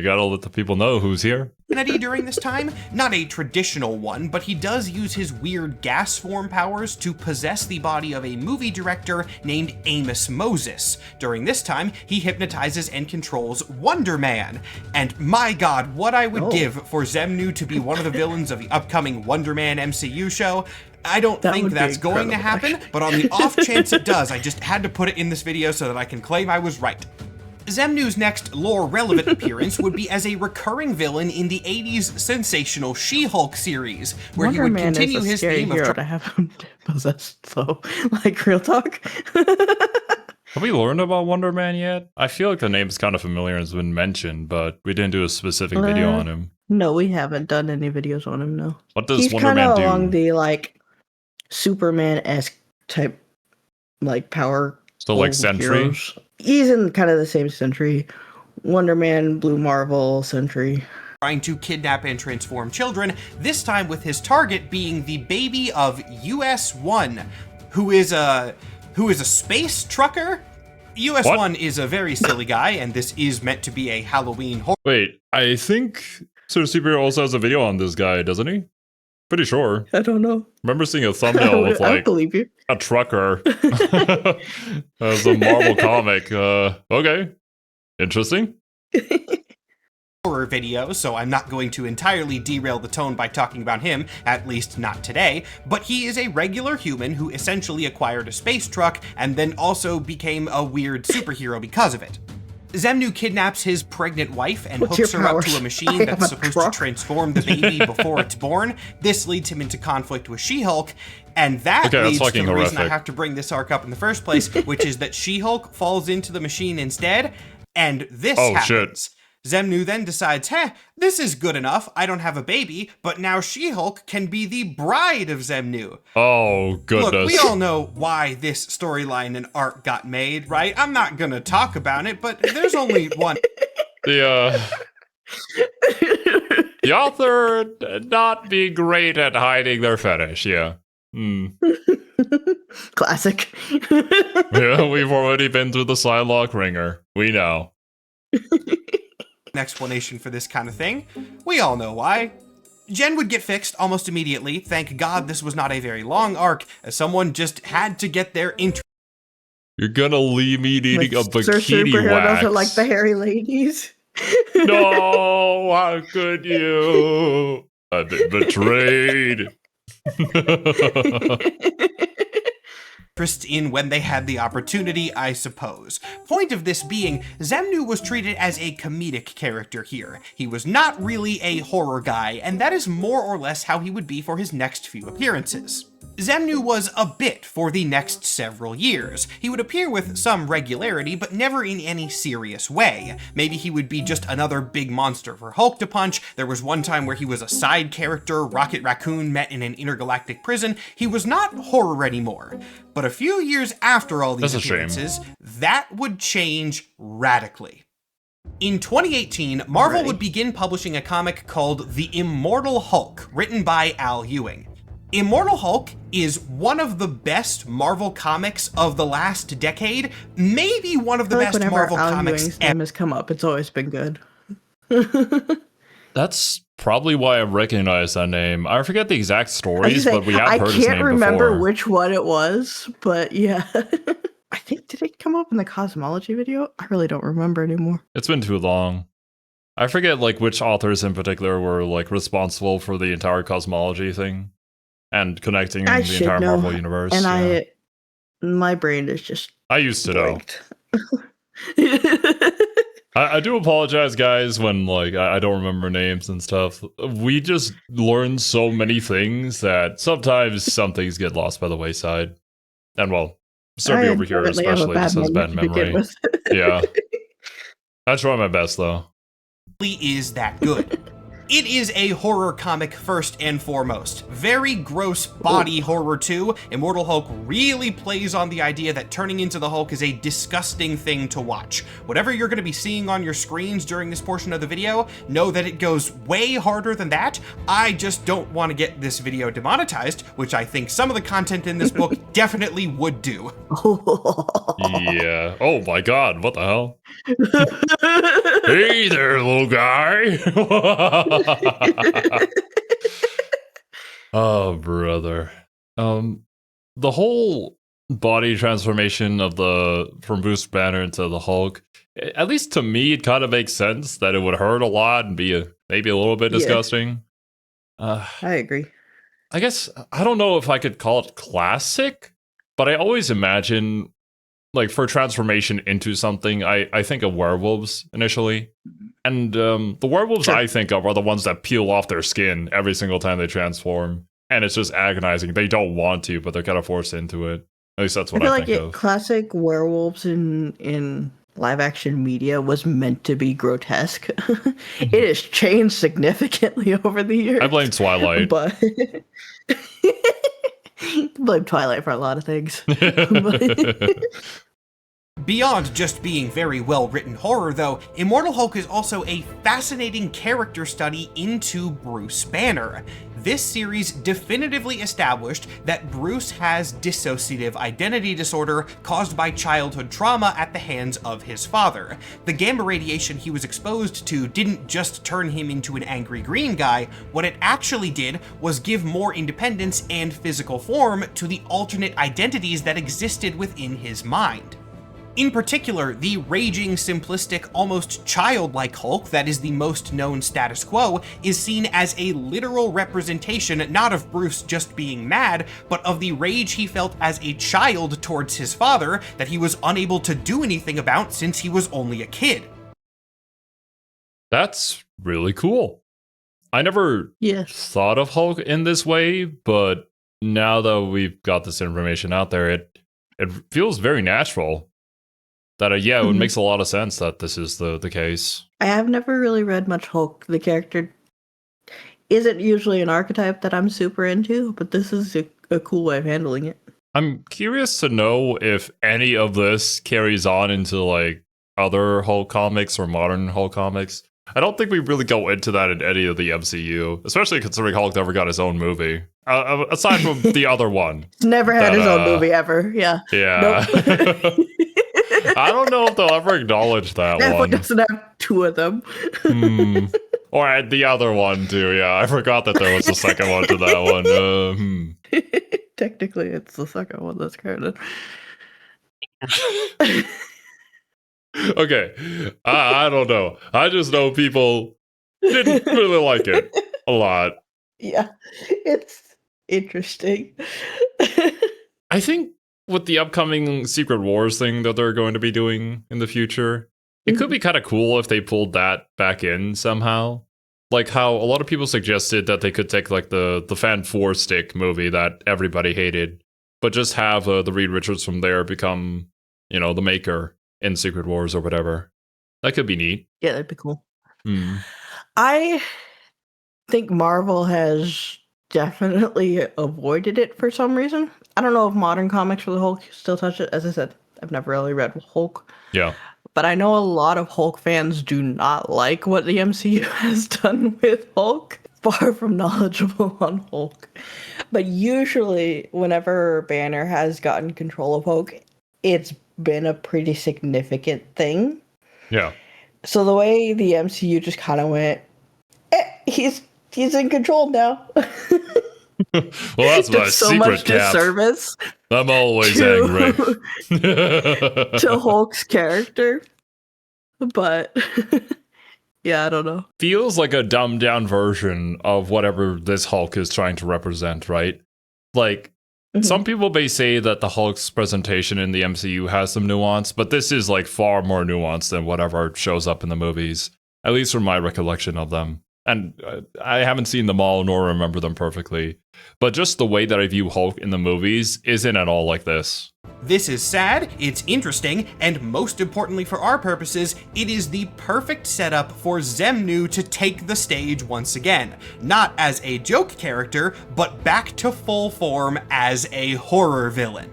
gotta let the people know who's here. During this time, not a traditional one, but he does use his weird gas form powers to possess the body of a movie director named Amos Moses. During this time, he hypnotizes and controls Wonder Man. And my god, what I would give for Xemnu to be one of the villains of the upcoming Wonder Man MCU show. I don't think that's going to happen, but on the off chance it does, I just had to put it in this video so that I can claim I was right. Xemnu's next lore-relevant appearance would be as a recurring villain in the 80s sensational She-Hulk series, where Wonder he would Man continue is a his scary theme of hero to have him possessed, though. Real talk. Have we learned about Wonder Man yet? I feel like the name's kind of familiar and has been mentioned, but we didn't do a specific video on him. No, we haven't done any videos on him, no. What does He's Wonder Man do? He's kind of along the, Superman-esque type, power. So, Sentry? Heroes. He's in kind of the same Sentry. Wonder Man, Blue Marvel, Sentry. Trying to kidnap and transform children, this time with his target being the baby of US-1, who is a space trucker? US-1 is a very silly guy, and this is meant to be a Halloween horror. Wait, I think Sir Superhero also has a video on this guy, doesn't he? Pretty sure. I don't know. Remember seeing a thumbnail with I believe you. A trucker as a Marvel comic. Okay. Interesting. Horror video, so I'm not going to entirely derail the tone by talking about him, at least not today, but he is a regular human who essentially acquired a space truck and then also became a weird superhero because of it. Xemnu kidnaps his pregnant wife and hooks her up to a machine that's supposed to transform the baby before it's born. This leads him into conflict with She-Hulk, and that leads to the reason I have to bring this arc up in the first place, which is that She-Hulk falls into the machine instead, and this happens. Shit. Xemnu then decides, this is good enough, I don't have a baby, but now She-Hulk can be the bride of Xemnu. Oh, goodness. Look, we all know why this storyline and arc got made, right? I'm not gonna talk about it, but there's only one. The author not be great at hiding their fetish, yeah. Classic. Yeah, we've already been through the Psylocke ringer. We know. Explanation for this kind of thing. We all know why. Jen would get fixed almost immediately. Thank God this was not a very long arc, as someone just had to get their intro. You're gonna leave me eating a bikini Sir Superhero wax. doesn't like the hairy ladies. No, how could you? I've been betrayed. Interest in when they had the opportunity, I suppose. Point of this being, Xemnu was treated as a comedic character here. He was not really a horror guy, and that is more or less how he would be for his next few appearances. Xemnu was a bit for the next several years. He would appear with some regularity, but never in any serious way. Maybe he would be just another big monster for Hulk to punch. There was one time where he was a side character, Rocket Raccoon met in an intergalactic prison. He was not horror anymore. But a few years after all these appearances, that would change radically. In 2018, Marvel would begin publishing a comic called The Immortal Hulk, written by Al Ewing. Immortal Hulk is one of the best Marvel comics of the last decade, maybe one of the best Marvel comics ever. Name has come up, it's always been good. That's probably why I recognize that name. I forget the exact stories, but we have heard his name before. I can't remember which one it was, but yeah. I think, did it come up in the cosmology video? I really don't remember anymore. It's been too long. I forget like which authors in particular were like responsible for the entire cosmology thing and connecting the entire Marvel universe. And my brain is just I used to know. I do apologize, guys, when like I don't remember names and stuff. We just learn so many things that sometimes some things get lost by the wayside. And well, Serby over here especially just has bad memory. Yeah. I try my best though. Is that good? It is a horror comic first and foremost. Very gross body horror too. Immortal Hulk really plays on the idea that turning into the Hulk is a disgusting thing to watch. Whatever you're going to be seeing on your screens during this portion of the video, know that it goes way harder than that. I just don't want to get this video demonetized, which I think some of the content in this book definitely would do. Yeah. Oh my god, what the hell? Hey there, little guy. Oh, brother. The whole body transformation from Bruce Banner into the Hulk, at least to me, it kind of makes sense that it would hurt a lot and be maybe a little bit disgusting. I agree. I guess, I don't know if I could call it classic, but I always imagine, like, for transformation into something, I think of werewolves initially. And the werewolves I think of are the ones that peel off their skin every single time they transform. And it's just agonizing. They don't want to, but they're kind of forced into it. At least that's what I think of. Classic werewolves in live action media was meant to be grotesque. It has changed significantly over the years. I blame Twilight. But blame Twilight for a lot of things. Beyond just being very well-written horror, though, Immortal Hulk is also a fascinating character study into Bruce Banner. This series definitively established that Bruce has dissociative identity disorder caused by childhood trauma at the hands of his father. The gamma radiation he was exposed to didn't just turn him into an angry green guy. What it actually did was give more independence and physical form to the alternate identities that existed within his mind. In particular, the raging, simplistic, almost childlike Hulk that is the most known status quo is seen as a literal representation not of Bruce just being mad, but of the rage he felt as a child towards his father that he was unable to do anything about since he was only a kid. That's really cool. I never thought of Hulk in this way, but now that we've got this information out there, it feels very natural. That, it makes a lot of sense that this is the case. I have never really read much Hulk. The character isn't usually an archetype that I'm super into, but this is a cool way of handling it. I'm curious to know if any of this carries on into, like, other Hulk comics or modern Hulk comics. I don't think we really go into that in any of the MCU, especially considering Hulk never got his own movie. Aside from the other one. He's never had his own movie ever, yeah. Yeah. Nope. I don't know if they'll ever acknowledge that one. Doesn't have two of them. Or the other one too, yeah. I forgot that there was a second one to that one. Technically, it's the second one that's credited. Okay, I don't know. I just know people didn't really like it a lot. Yeah, it's interesting. I think with the upcoming Secret Wars thing that they're going to be doing in the future, it could be kind of cool if they pulled that back in somehow. Like how a lot of people suggested that they could take like the Fan 4 Stick movie that everybody hated, but just have the Reed Richards from there become, the maker in Secret Wars or whatever. That could be neat. Yeah, that'd be cool. I think Marvel has definitely avoided it for some reason. I don't know if modern comics for the Hulk still touch it. As I said, I've never really read Hulk. Yeah. But I know a lot of Hulk fans do not like what the MCU has done with Hulk. Far from knowledgeable on Hulk. But usually, whenever Banner has gotten control of Hulk, it's been a pretty significant thing. Yeah. So the way the MCU just kind of went, he's He's in control now. Well, that's my Did so secret much cap. disservice I'm always to- angry. to Hulk's character. But yeah, I don't know. Feels like a dumbed down version of whatever this Hulk is trying to represent, right? Like, some people may say that the Hulk's presentation in the MCU has some nuance, but this is like far more nuanced than whatever shows up in the movies, at least from my recollection of them. And I haven't seen them all nor remember them perfectly, but just the way that I view Hulk in the movies isn't at all like this. This is sad, it's interesting, and most importantly for our purposes, it is the perfect setup for Xemnu to take the stage once again. Not as a joke character, but back to full form as a horror villain.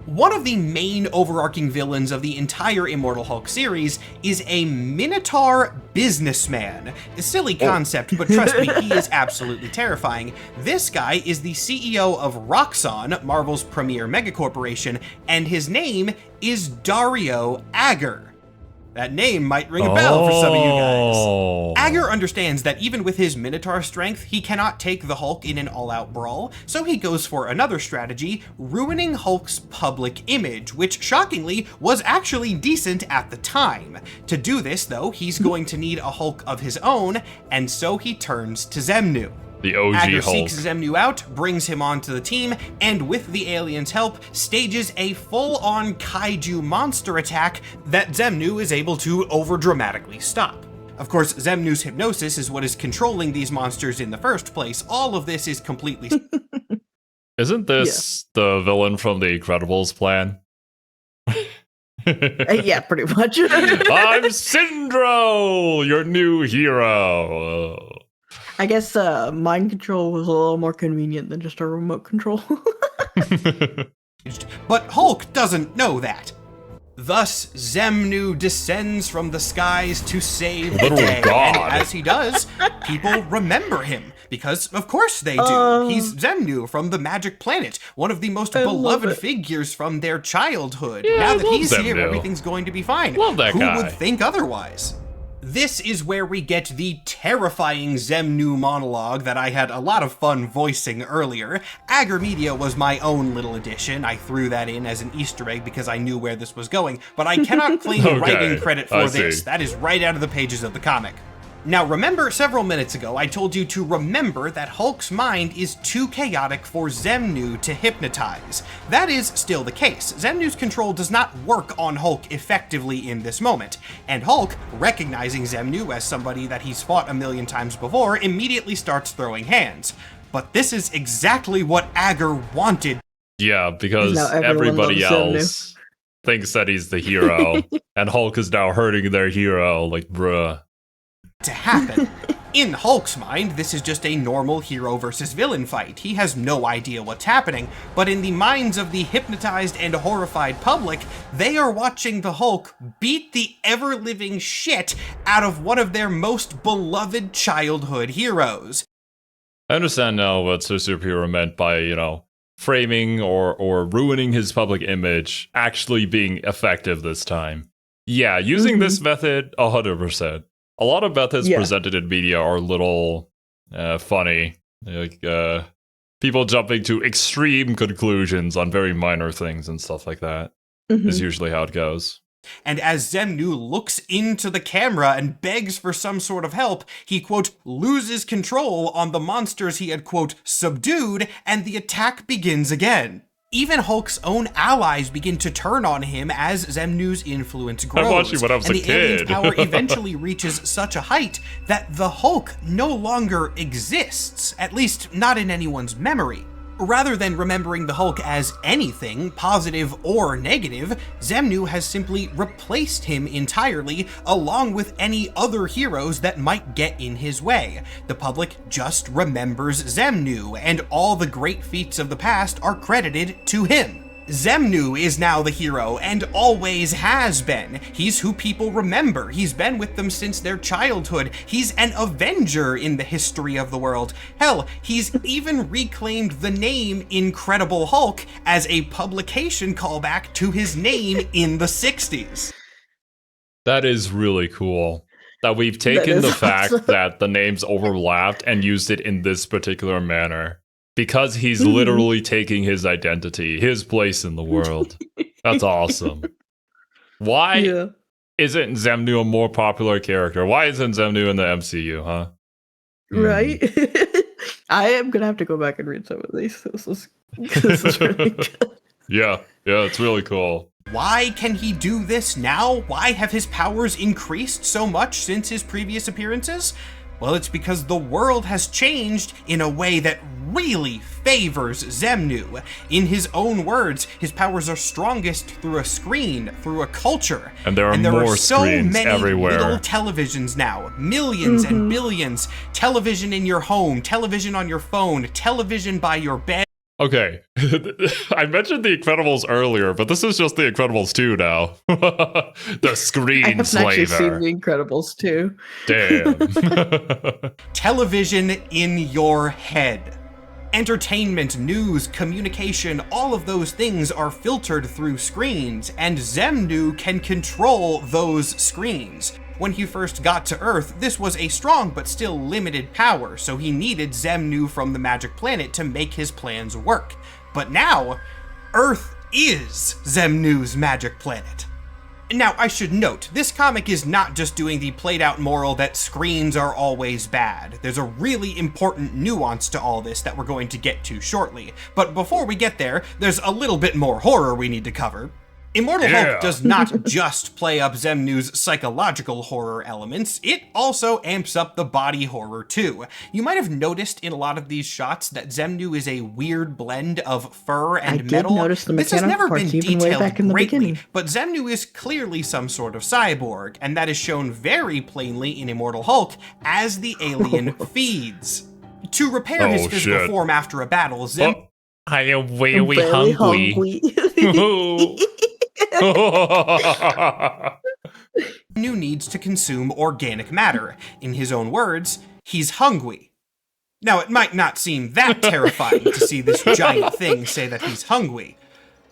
One of the main overarching villains of the entire Immortal Hulk series is a Minotaur businessman. A silly concept, but trust me, he is absolutely terrifying. This guy is the CEO of Roxxon, Marvel's premier megacorporation, and his name is Dario Agger. That name might ring a bell for some of you guys. Agger understands that even with his Minotaur strength, he cannot take the Hulk in an all-out brawl, so he goes for another strategy, ruining Hulk's public image, which shockingly was actually decent at the time. To do this, though, he's going to need a Hulk of his own, and so he turns to Xemnu. The OG Agger Hulk. seeks Xemnu out, brings him onto the team, and with the aliens' help, stages a full-on kaiju monster attack that Xemnu is able to overdramatically stop. Of course, Xemnu's hypnosis is what is controlling these monsters in the first place. All of this is completely... Isn't this the villain from The Incredibles plan? Yeah, pretty much. I'm Syndro, your new hero. I guess mind control was a little more convenient than just a remote control. But Hulk doesn't know that. Thus, Xemnu descends from the skies to save the Literal day, god. and as he does, people remember him, because of course they do. He's Xemnu from the Magic Planet, one of the most beloved figures from their childhood. Yeah, now I that love he's here, Xemnu. everything's going to be fine. Love that Who guy. would think otherwise? This is where we get the terrifying Xemnu monologue that I had a lot of fun voicing earlier. Agger Media was my own little addition. I threw that in as an Easter egg because I knew where this was going, but I cannot claim Okay, writing credit I for this. see. That is right out of the pages of the comic. Now remember, several minutes ago I told you to remember that Hulk's mind is too chaotic for Xemnu to hypnotize. That is still the case. Xemnu's control does not work on Hulk effectively in this moment, and Hulk, recognizing Xemnu as somebody that he's fought a million times before, immediately starts throwing hands. But this is exactly what Agger wanted Yeah, because Now everyone everybody loves else thinks that he's the hero, and Hulk is now hurting their hero. Like, bruh. to happen. In Hulk's mind, this is just a normal hero versus villain fight. He has no idea what's happening, but in the minds of the hypnotized and horrified public, they are watching the Hulk beat the ever-living shit out of one of their most beloved childhood heroes. I understand now what the superhero meant by, framing or ruining his public image actually being effective this time. Yeah, using this method, 100%. A lot of methods presented in media are a little funny. Like, people jumping to extreme conclusions on very minor things and stuff like that is usually how it goes. And as Xemnu looks into the camera and begs for some sort of help, he, quote, loses control on the monsters he had, quote, subdued, and the attack begins again. Even Hulk's own allies begin to turn on him as Xemnu's influence grows. I watched you when I was and a the alien's kid. power eventually reaches such a height that the Hulk no longer exists, at least not in anyone's memory. Rather than remembering the Hulk as anything, positive or negative, Xemnu has simply replaced him entirely, along with any other heroes that might get in his way. The public just remembers Xemnu, and all the great feats of the past are credited to him. Xemnu is now the hero, and always has been. He's who people remember. He's been with them since their childhood. He's an Avenger in the history of the world. Hell, he's even reclaimed the name Incredible Hulk as a publication callback to his name in the 60s. That is really cool. that we've taken is the fact awesome. that the names overlapped and used it in this particular manner. Because he's Mhm. literally taking his identity, his place in the world. That's awesome. Why Yeah. isn't Xemnu a more popular character? Why isn't Xemnu in the MCU, huh? Right? I am gonna have to go back and read some of these. This is really good. Yeah, it's really cool. Why can he do this now? Why have his powers increased so much since his previous appearances? Well, it's because the world has changed in a way that really favors Xemnu. In his own words, his powers are strongest through a screen, through a culture. And there are more so screens many everywhere. little televisions now, millions and billions. Television in your home, television on your phone, television by your bed. Okay, I mentioned The Incredibles earlier, but this is just The Incredibles 2 now. The I screen haven't actually seen slaver. The Incredibles too. Damn. Television in your head. Entertainment, news, communication, all of those things are filtered through screens, and Xemnu can control those screens. When he first got to Earth, this was a strong but still limited power, so he needed Xemnu from the Magic Planet to make his plans work. But now, Earth is Xemnu's Magic Planet. Now, I should note, this comic is not just doing the played-out moral that screens are always bad. There's a really important nuance to all this that we're going to get to shortly. But before we get there, there's a little bit more horror we need to cover. Immortal Hulk does not just play up Xemnu's psychological horror elements, it also amps up the body horror too. You might have noticed in a lot of these shots that Xemnu is a weird blend of fur and I did metal. notice the This has mechanical never been parts even way detailed back in the greatly, beginning. but Xemnu is clearly some sort of cyborg, and that is shown very plainly in Immortal Hulk as the alien feeds. To repair his physical shit. form after a battle, Xemnu I am I'm very very hungry. needs to consume organic matter. In his own words, he's hungry. Now, it might not seem that terrifying to see this giant thing say that he's hungry,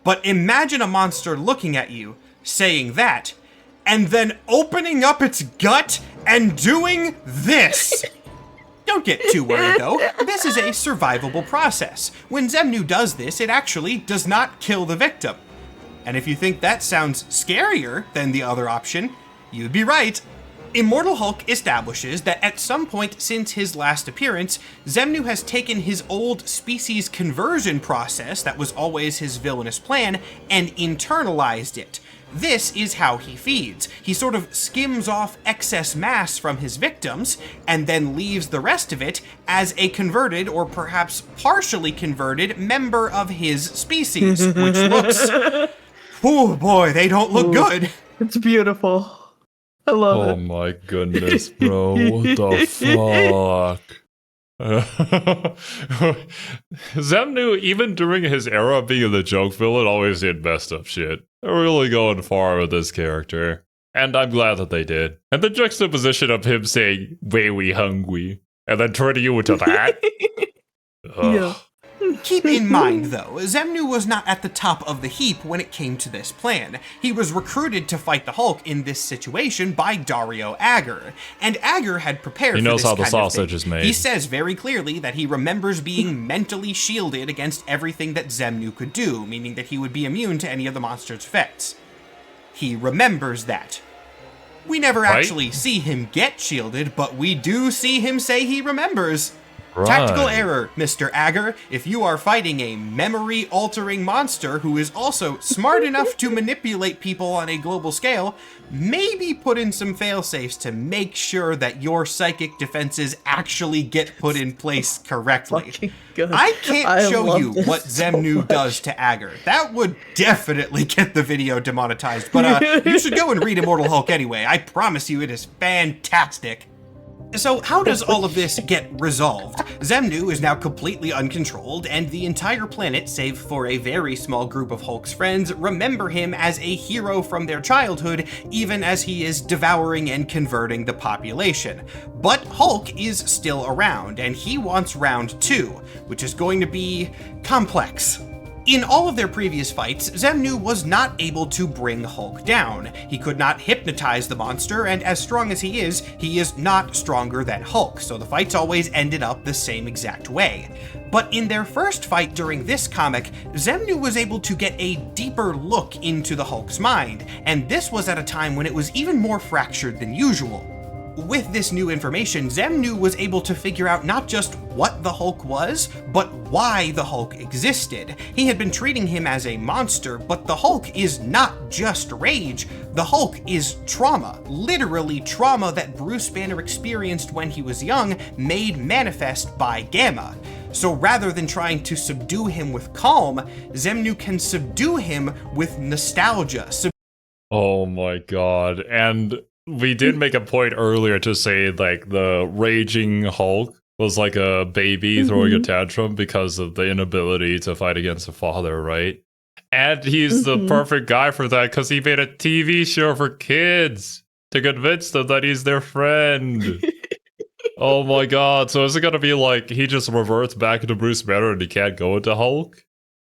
but imagine a monster looking at you, saying that, and then opening up its gut and doing this. Don't get too worried though, this is a survivable process. When Xemnu does this, it actually does not kill the victim. And if you think that sounds scarier than the other option, you'd be right. Immortal Hulk establishes that at some point since his last appearance, Xemnu has taken his old species conversion process that was always his villainous plan and internalized it. This is how he feeds. He sort of skims off excess mass from his victims and then leaves the rest of it as a converted or perhaps partially converted member of his species, which looks... Oh boy, they don't look good. It's beautiful. I love Oh it. my goodness, bro. What the fuck? Xemnu, even during his era of being the joke villain, always did messed up shit. They're really going far with this character. And I'm glad that they did. And the juxtaposition of him saying, very hungry, and then turning you into that? Ugh. Yeah. Keep in mind, though, Xemnu was not at the top of the heap when it came to this plan. He was recruited to fight the Hulk in this situation by Dario Agger, and Agger had prepared He for knows this how the kind of sausage thing. is made. He says very clearly that he remembers being mentally shielded against everything that Xemnu could do, meaning that he would be immune to any of the monster's effects. He remembers that. We never Right? actually see him get shielded, but we do see him say he remembers. Tactical Right. error, Mr. Agger. If you are fighting a memory-altering monster who is also smart enough to manipulate people on a global scale, maybe put in some failsafes to make sure that your psychic defenses actually get put in place correctly. Fucking good. I can't show love you this what so Xemnu much. does to Agger. That would definitely get the video demonetized, but you should go and read Immortal Hulk anyway. I promise you it is fantastic. So how does all of this get resolved? Xemnu is now completely uncontrolled, and the entire planet, save for a very small group of Hulk's friends, remember him as a hero from their childhood, even as he is devouring and converting the population. But Hulk is still around, and he wants round 2, which is going to be complex. In all of their previous fights, Xemnu was not able to bring Hulk down. He could not hypnotize the monster, and as strong as he is not stronger than Hulk, so the fights always ended up the same exact way. But in their first fight during this comic, Xemnu was able to get a deeper look into the Hulk's mind, and this was at a time when it was even more fractured than usual. With this new information, Xemnu was able to figure out not just what the Hulk was, but why the Hulk existed. He had been treating him as a monster, but the Hulk is not just rage. The Hulk is trauma, literally trauma that Bruce Banner experienced when he was young, made manifest by Gamma. So rather than trying to subdue him with calm, Xemnu can subdue him with nostalgia. Oh my god. And we did make a point earlier to say, like, the raging Hulk was like a baby throwing a tantrum because of the inability to fight against a father, right? And he's the perfect guy for that because he made a TV show for kids to convince them that he's their friend. Oh my god. So is it going to be like he just reverts back into Bruce Banner and he can't go into Hulk?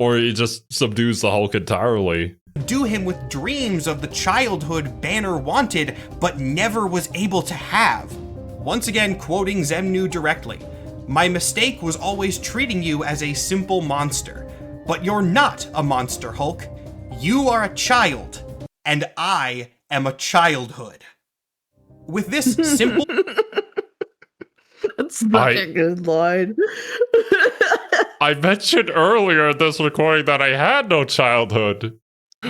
Or he just subdues the Hulk entirely? Do him with dreams of the childhood Banner wanted, but never was able to have. Once again, quoting Xemnu directly, "My mistake was always treating you as a simple monster. But you're not a monster, Hulk. You are a child, and I am a childhood." With this simple... That's such a good line. I mentioned earlier in this recording that I had no childhood.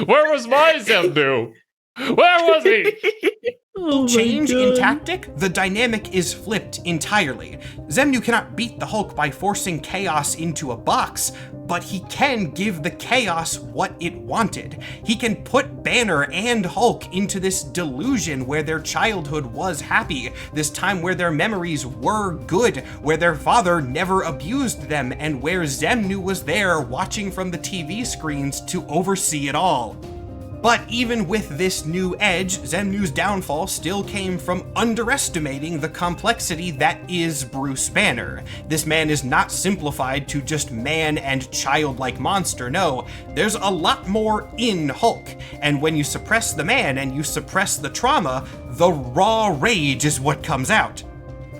Where was my Xemnu? Where was he? change in tactic, the dynamic is flipped entirely. Xemnu cannot beat the Hulk by forcing chaos into a box, but he can give the chaos what it wanted. He can put Banner and Hulk into this delusion where their childhood was happy, this time where their memories were good, where their father never abused them, and where Xemnu was there watching from the TV screens to oversee it all. But even with this new edge, Xemnu's downfall still came from underestimating the complexity that is Bruce Banner. This man is not simplified to just man and childlike monster, no, there's a lot more in Hulk. And when you suppress the man and you suppress the trauma, the raw rage is what comes out.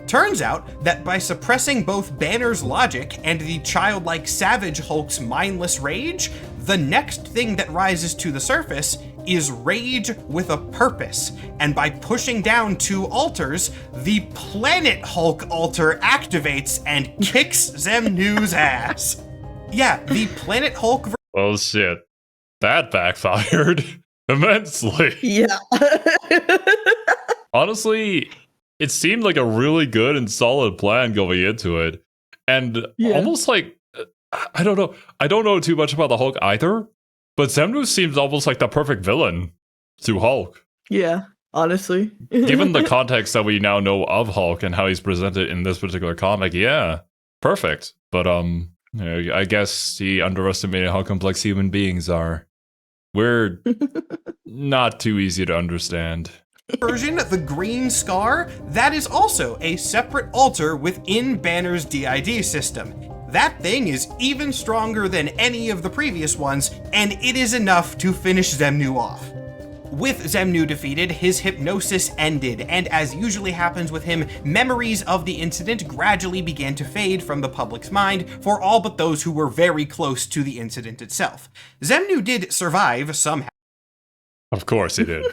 Turns out that by suppressing both Banner's logic and the childlike savage Hulk's mindless rage, the next thing that rises to the surface is rage with a purpose. And by pushing down two altars, the Planet Hulk altar activates and kicks Xemnu's ass. Yeah, the Planet Hulk... Oh shit. That backfired immensely. Yeah. Honestly, it seemed like a really good and solid plan going into it. And almost like, I don't know. I don't know too much about the Hulk either, but Xemnu seems almost like the perfect villain to Hulk. Yeah, honestly. Given the context that we now know of Hulk and how he's presented in this particular comic, yeah, perfect. But I guess he underestimated how complex human beings are. We're not too easy to understand. Version, the Green Scar, that is also a separate altar within Banner's DID system. That thing is even stronger than any of the previous ones, and it is enough to finish Xemnu off. With Xemnu defeated, his hypnosis ended, and as usually happens with him, memories of the incident gradually began to fade from the public's mind for all but those who were very close to the incident itself. Xemnu did survive somehow. Of course he did.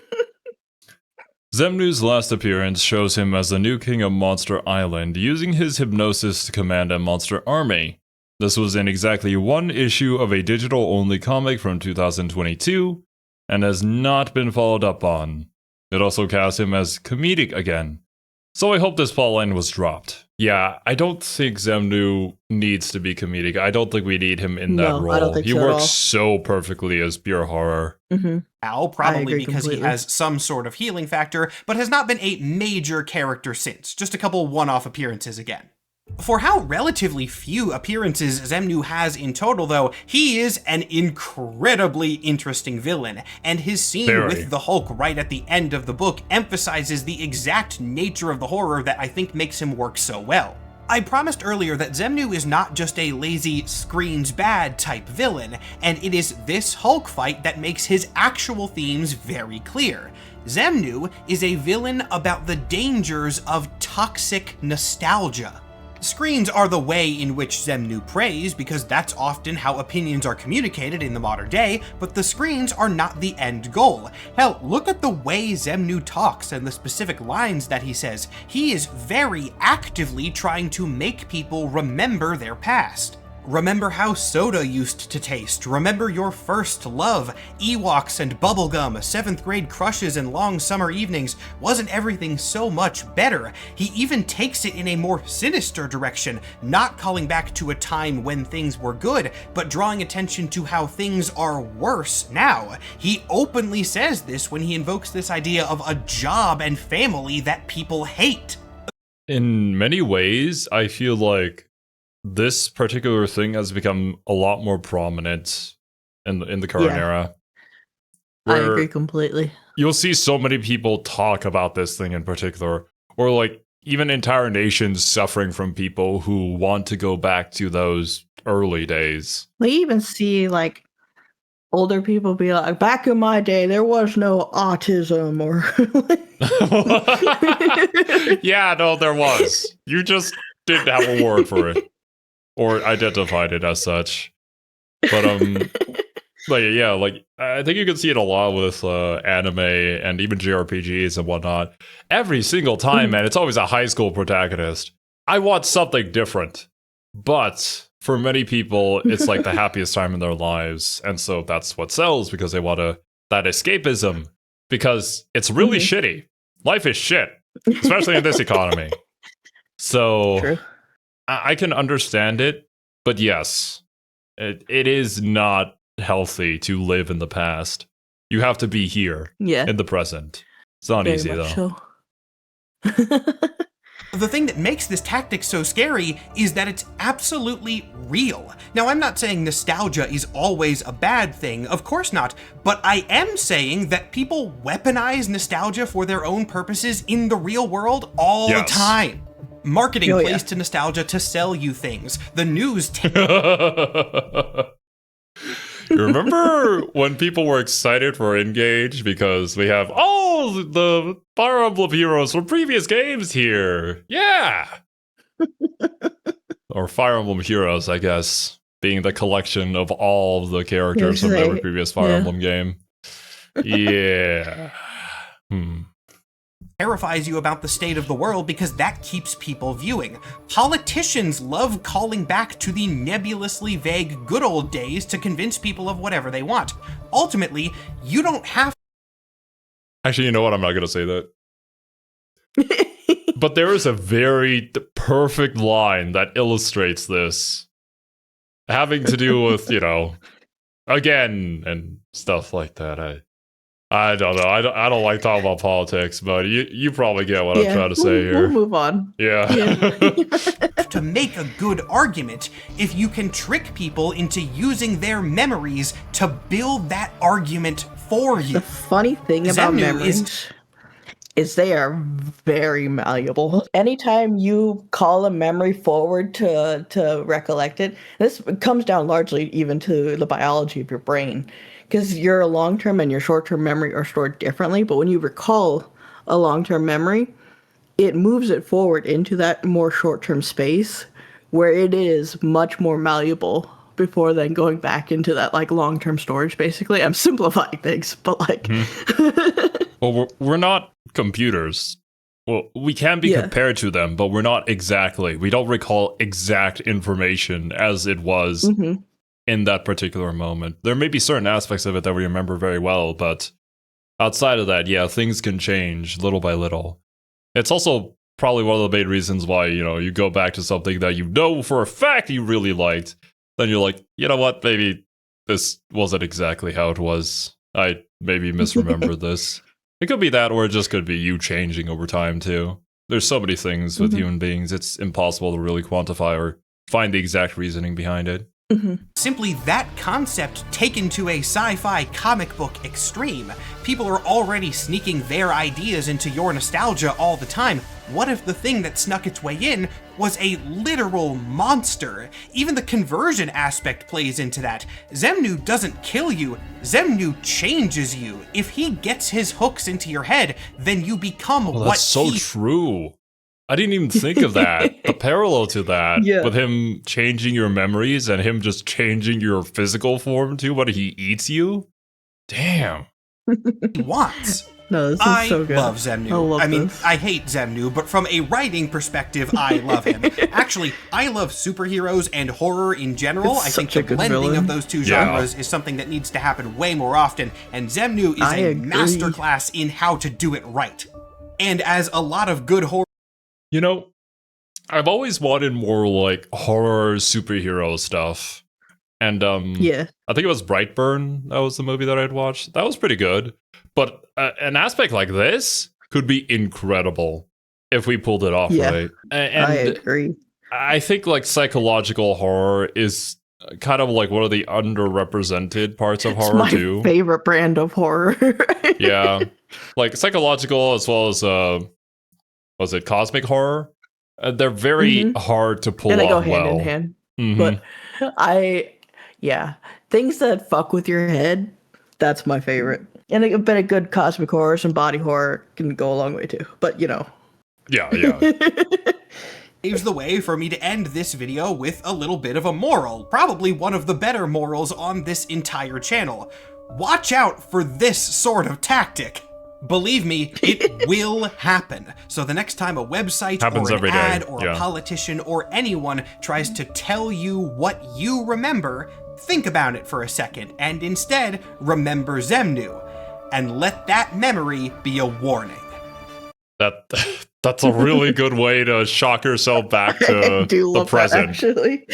Xemnu's last appearance shows him as the new king of Monster Island, using his hypnosis to command a monster army. This was in exactly one issue of a digital-only comic from 2022, and has not been followed up on. It also casts him as comedic again. So I hope this plotline was dropped. Yeah, I don't think Xemnu needs to be comedic. I don't think we need him in that role. I don't think he so at all. works so perfectly as pure horror. Probably because completely. he has some sort of healing factor, but has not been a major character since, just a couple one-off appearances again. For how relatively few appearances Xemnu has in total, though, he is an incredibly interesting villain, and his scene with the Hulk right at the end of the book emphasizes the exact nature of the horror that I think makes him work so well. I promised earlier that Xemnu is not just a lazy screens bad type villain, and it is this Hulk fight that makes his actual themes very clear. Xemnu is a villain about the dangers of toxic nostalgia. Screens are the way in which Xemnu preys because that's often how opinions are communicated in the modern day, but the screens are not the end goal. Hell, look at the way Xemnu talks and the specific lines that he says. He is very actively trying to make people remember their past. Remember how soda used to taste. Remember your first love, Ewoks and bubblegum, 7th grade crushes and long summer evenings. Wasn't everything so much better? He even takes it in a more sinister direction, not calling back to a time when things were good, but drawing attention to how things are worse now. He openly says this when he invokes this idea of a job and family that people hate. In many ways, I feel like this particular thing has become a lot more prominent in the current era. I agree completely. You'll see so many people talk about this thing in particular, or like even entire nations suffering from people who want to go back to those early days. We even see like older people be like, back in my day, there was no autism or. Yeah, no, there was. You just didn't have a word for it. Or identified it as such. But like yeah, like I think you can see it a lot with anime and even JRPGs and whatnot. Every single time, man, it's always a high school protagonist. I want something different. But for many people, it's like the happiest time in their lives. And so that's what sells because they want that escapism. Because it's really shitty. Life is shit. Especially in this economy. So True. I can understand it, but yes, it is not healthy to live in the past. You have to be here in the present. It's not Very easy, though. So. The thing that makes this tactic so scary is that it's absolutely real. Now, I'm not saying nostalgia is always a bad thing, of course not, but I am saying that people weaponize nostalgia for their own purposes in the real world all the time. Marketing plays to nostalgia to sell you things. The news... You remember when people were excited for Engage because we have all the Fire Emblem heroes from previous games here? Yeah! Or Fire Emblem Heroes, I guess, being the collection of all the characters from every previous Fire Emblem game. Yeah. Terrifies you about the state of the world because that keeps people viewing. Politicians love calling back to the nebulously vague good old days to convince people of whatever they want. Ultimately, you don't have... Actually, you know what? I'm not going to say that. But there is a very perfect line that illustrates this. Having to do with, again, and stuff like that. I don't know. I don't like talking about politics, but you probably get what I'm trying to say here. We'll move on. Yeah. To make a good argument, if you can trick people into using their memories to build that argument for you. The funny thing about memories is they are very malleable. Anytime you call a memory forward to recollect it, this comes down largely even to the biology of your brain. Because your long-term and your short-term memory are stored differently, but when you recall a long-term memory, it moves it forward into that more short-term space where it is much more malleable before then going back into that like long-term storage, basically. I'm simplifying things, but like... Well, we're not computers. Well, we can be compared to them, but we're not exactly. We don't recall exact information as it was in that particular moment. There may be certain aspects of it that we remember very well, but outside of that, things can change little by little. It's also probably one of the main reasons why, you go back to something that you know for a fact you really liked. Then you're like, you know what, maybe this wasn't exactly how it was. I maybe misremembered this. It could be that, or it just could be you changing over time, too. There's so many things with human beings, it's impossible to really quantify or find the exact reasoning behind it. Simply that concept taken to a sci-fi comic book extreme. People are already sneaking their ideas into your nostalgia all the time. What if the thing that snuck its way in was a literal monster? Even the conversion aspect plays into that. Xemnu doesn't kill you, Xemnu changes you. If he gets his hooks into your head, then you become Well, what that's so he... true. I didn't even think of that. The parallel to that, with him changing your memories and him just changing your physical form too, when he eats you. Damn. wants. No, this is I so good. love Xemnu. I mean, I hate Xemnu, but from a writing perspective, I love him. Actually, I love superheroes and horror in general. It's I think such the a good blending villain. of those two genres is something that needs to happen way more often, and Xemnu is I a agree. masterclass in how to do it right. And as a lot of good horror... You know, I've always wanted more like horror superhero stuff. And Yeah. I think it was Brightburn. That was the movie that I'd watched. That was pretty good. But an aspect like this could be incredible if we pulled it off right. And I agree. I think like psychological horror is kind of like one of the underrepresented parts of horror It's my too. favorite brand of horror. Yeah. Like psychological as well as was it cosmic horror? They're very hard to pull And they go off hand well. in hand. Mhm. But things that fuck with your head, that's my favorite. And a bit of good cosmic horror, some body horror can go a long way too. But you know. Yeah. paves the way for me to end this video with a little bit of a moral, probably one of the better morals on this entire channel. Watch out for this sort of tactic. Believe me, it will happen. So the next time a website Happens or every an day, ad or yeah. a politician or anyone tries to tell you what you remember, think about it for a second and instead remember Xemnu. And let that memory be a warning. That's a really good way to shock yourself back to I do the love present. that, actually.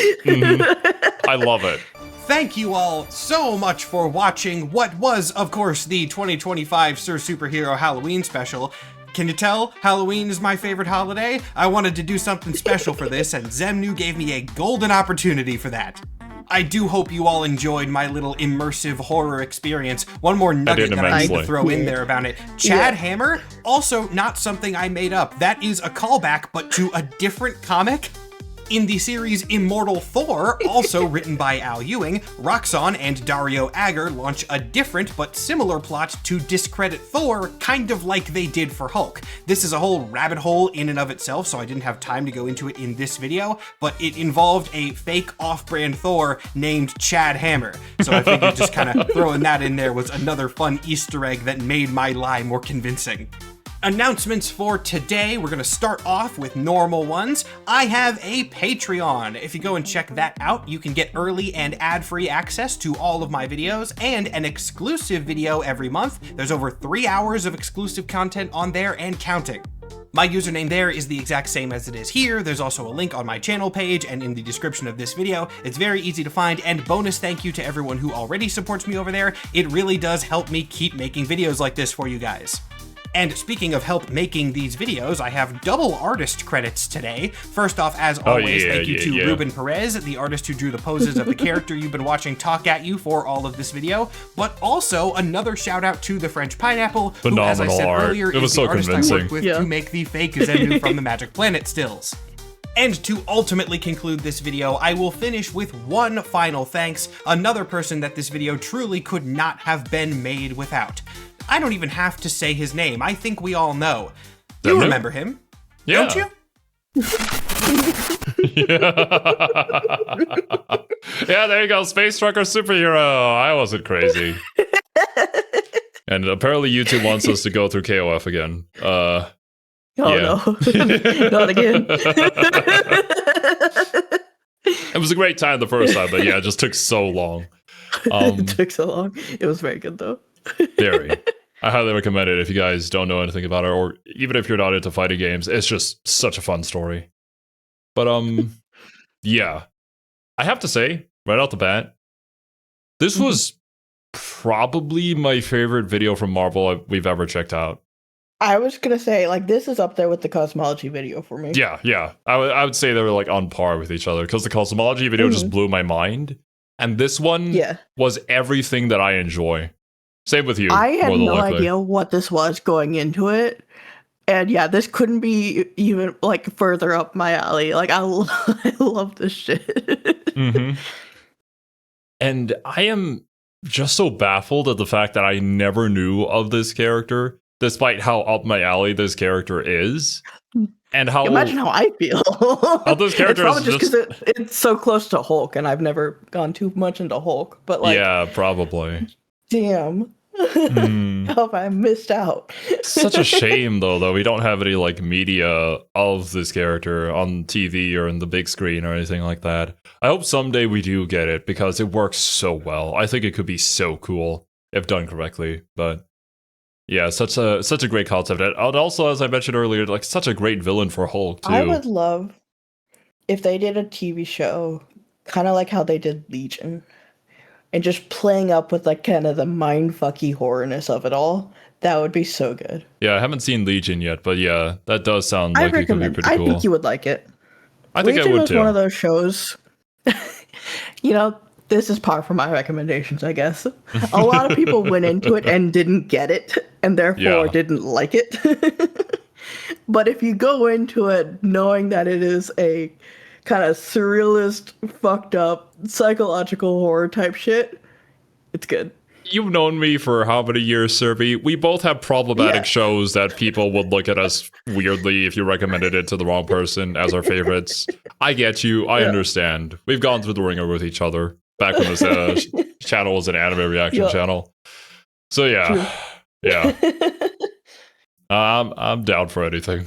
I love it. Thank you all so much for watching what was, of course, the 2025 Sir Superhero Halloween special. Can you tell Halloween is my favorite holiday? I wanted to do something special for this, and Xemnu gave me a golden opportunity for that. I do hope you all enjoyed my little immersive horror experience. One more nugget that I need to throw in there about it. Chad Hammer, also not something I made up. That is a callback, but to a different comic. In the series Immortal Thor, also written by Al Ewing, Roxxon and Dario Agger launch a different but similar plot to discredit Thor, kind of like they did for Hulk. This is a whole rabbit hole in and of itself, so I didn't have time to go into it in this video, but it involved a fake off-brand Thor named Chad Hammer. So I figured just kind of throwing that in there was another fun Easter egg that made my lie more convincing. Announcements for today. We're going to start off with normal ones. I have a Patreon. If you go and check that out, you can get early and ad-free access to all of my videos and an exclusive video every month. There's over 3 hours of exclusive content on there and counting. My username there is the exact same as it is here. There's also a link on my channel page and in the description of this video. It's very easy to find, and bonus thank you to everyone who already supports me over there. It really does help me keep making videos like this for you guys. And speaking of help making these videos, I have double artist credits today. First off, as always, thank you to Ruben Perez, the artist who drew the poses of the character you've been watching talk at you for all of this video. But also another shout out to the French Pineapple, who, as I said earlier, is the artist I worked with to make the fake Xemnu from the Magic Planet stills. And to ultimately conclude this video, I will finish with one final thanks, another person that this video truly could not have been made without. I don't even have to say his name. I think we all know. You remember him, don't you? Yeah, there you go. Space Trucker Superhero. I wasn't crazy. And apparently YouTube wants us to go through KOF again. Oh no, not again. It was a great time the first time, but yeah, it just took so long. It took so long. It was very good though. Very. I highly recommend it if you guys don't know anything about it, or even if you're not into fighting games. It's just such a fun story. But yeah, I have to say right off the bat, this was probably my favorite video from Marvel we've ever checked out. I was gonna say, like, this is up there with the cosmology video for me. Yeah. I would say they were like on par with each other because the cosmology video just blew my mind. And this one Yeah. was everything that I enjoy. Same with you. I had more than no likely. idea what this was going into it. And yeah, this couldn't be even like further up my alley. Like I love this shit. Mm-hmm. And I am just so baffled at the fact that I never knew of this character, despite how up my alley this character is. And how Imagine how I feel. this character it's probably is just because it's so close to Hulk, and I've never gone too much into Hulk. But like, yeah, probably. damn, how have I missed out? Such a shame though we don't have any like media of this character on TV or in the big screen or anything like that. I hope someday we do get it because it works so well. I think it could be so cool if done correctly. But yeah, such a great concept. And also, as I mentioned earlier, like such a great villain for Hulk too. I would love if they did a TV show, kind of like how they did Legion, and just playing up with like kind of the mindfucky horrorness of it all. That would be so good. Yeah, I haven't seen Legion yet, but yeah, that does sound like it could be pretty cool. I think you would like it. I think Legion I would was too. one of those shows. You know, this is par for my recommendations, I guess. A lot of people went into it and didn't get it, and therefore didn't like it. But if you go into it knowing that it is a kind of surrealist, fucked up, psychological horror type shit, it's good. You've known me for how many years, Serby? We both have problematic shows that people would look at us weirdly if you recommended it to the wrong person as our favorites. I get you. I understand. We've gone through the ringer with each other back when this channel was an anime reaction channel. So yeah. Yeah. I'm down for anything.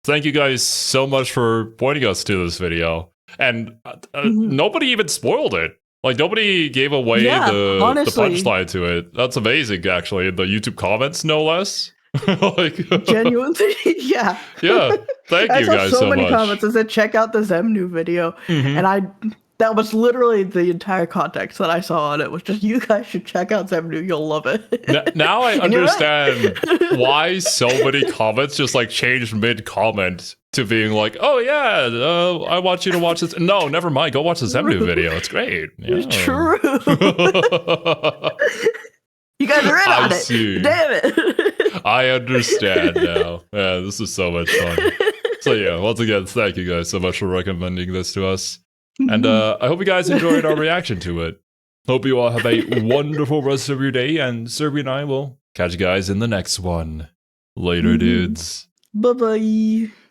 Thank you guys so much for pointing us to this video. And nobody even spoiled it. Like, nobody gave away the punchline to it. That's amazing, actually. The YouTube comments, no less. Like, genuinely, yeah. Yeah, thank you guys so much. I saw so many comments that said, check out the Xemnu video. And that was literally the entire context that I saw on it, was just, you guys should check out Xemnu, you'll love it. Now I understand why so many comments just like changed mid-comment to being like, oh yeah, I want you to watch this. No, never mind, go watch the Xemnu video, it's great. Yeah. It's true. You guys are in on it. Damn it. I understand now. Yeah, this is so much fun. So yeah, once again, thank you guys so much for recommending this to us. And I hope you guys enjoyed our reaction to it. Hope you all have a wonderful rest of your day, and Serby and I will catch you guys in the next one. Later, dudes. Bye-bye.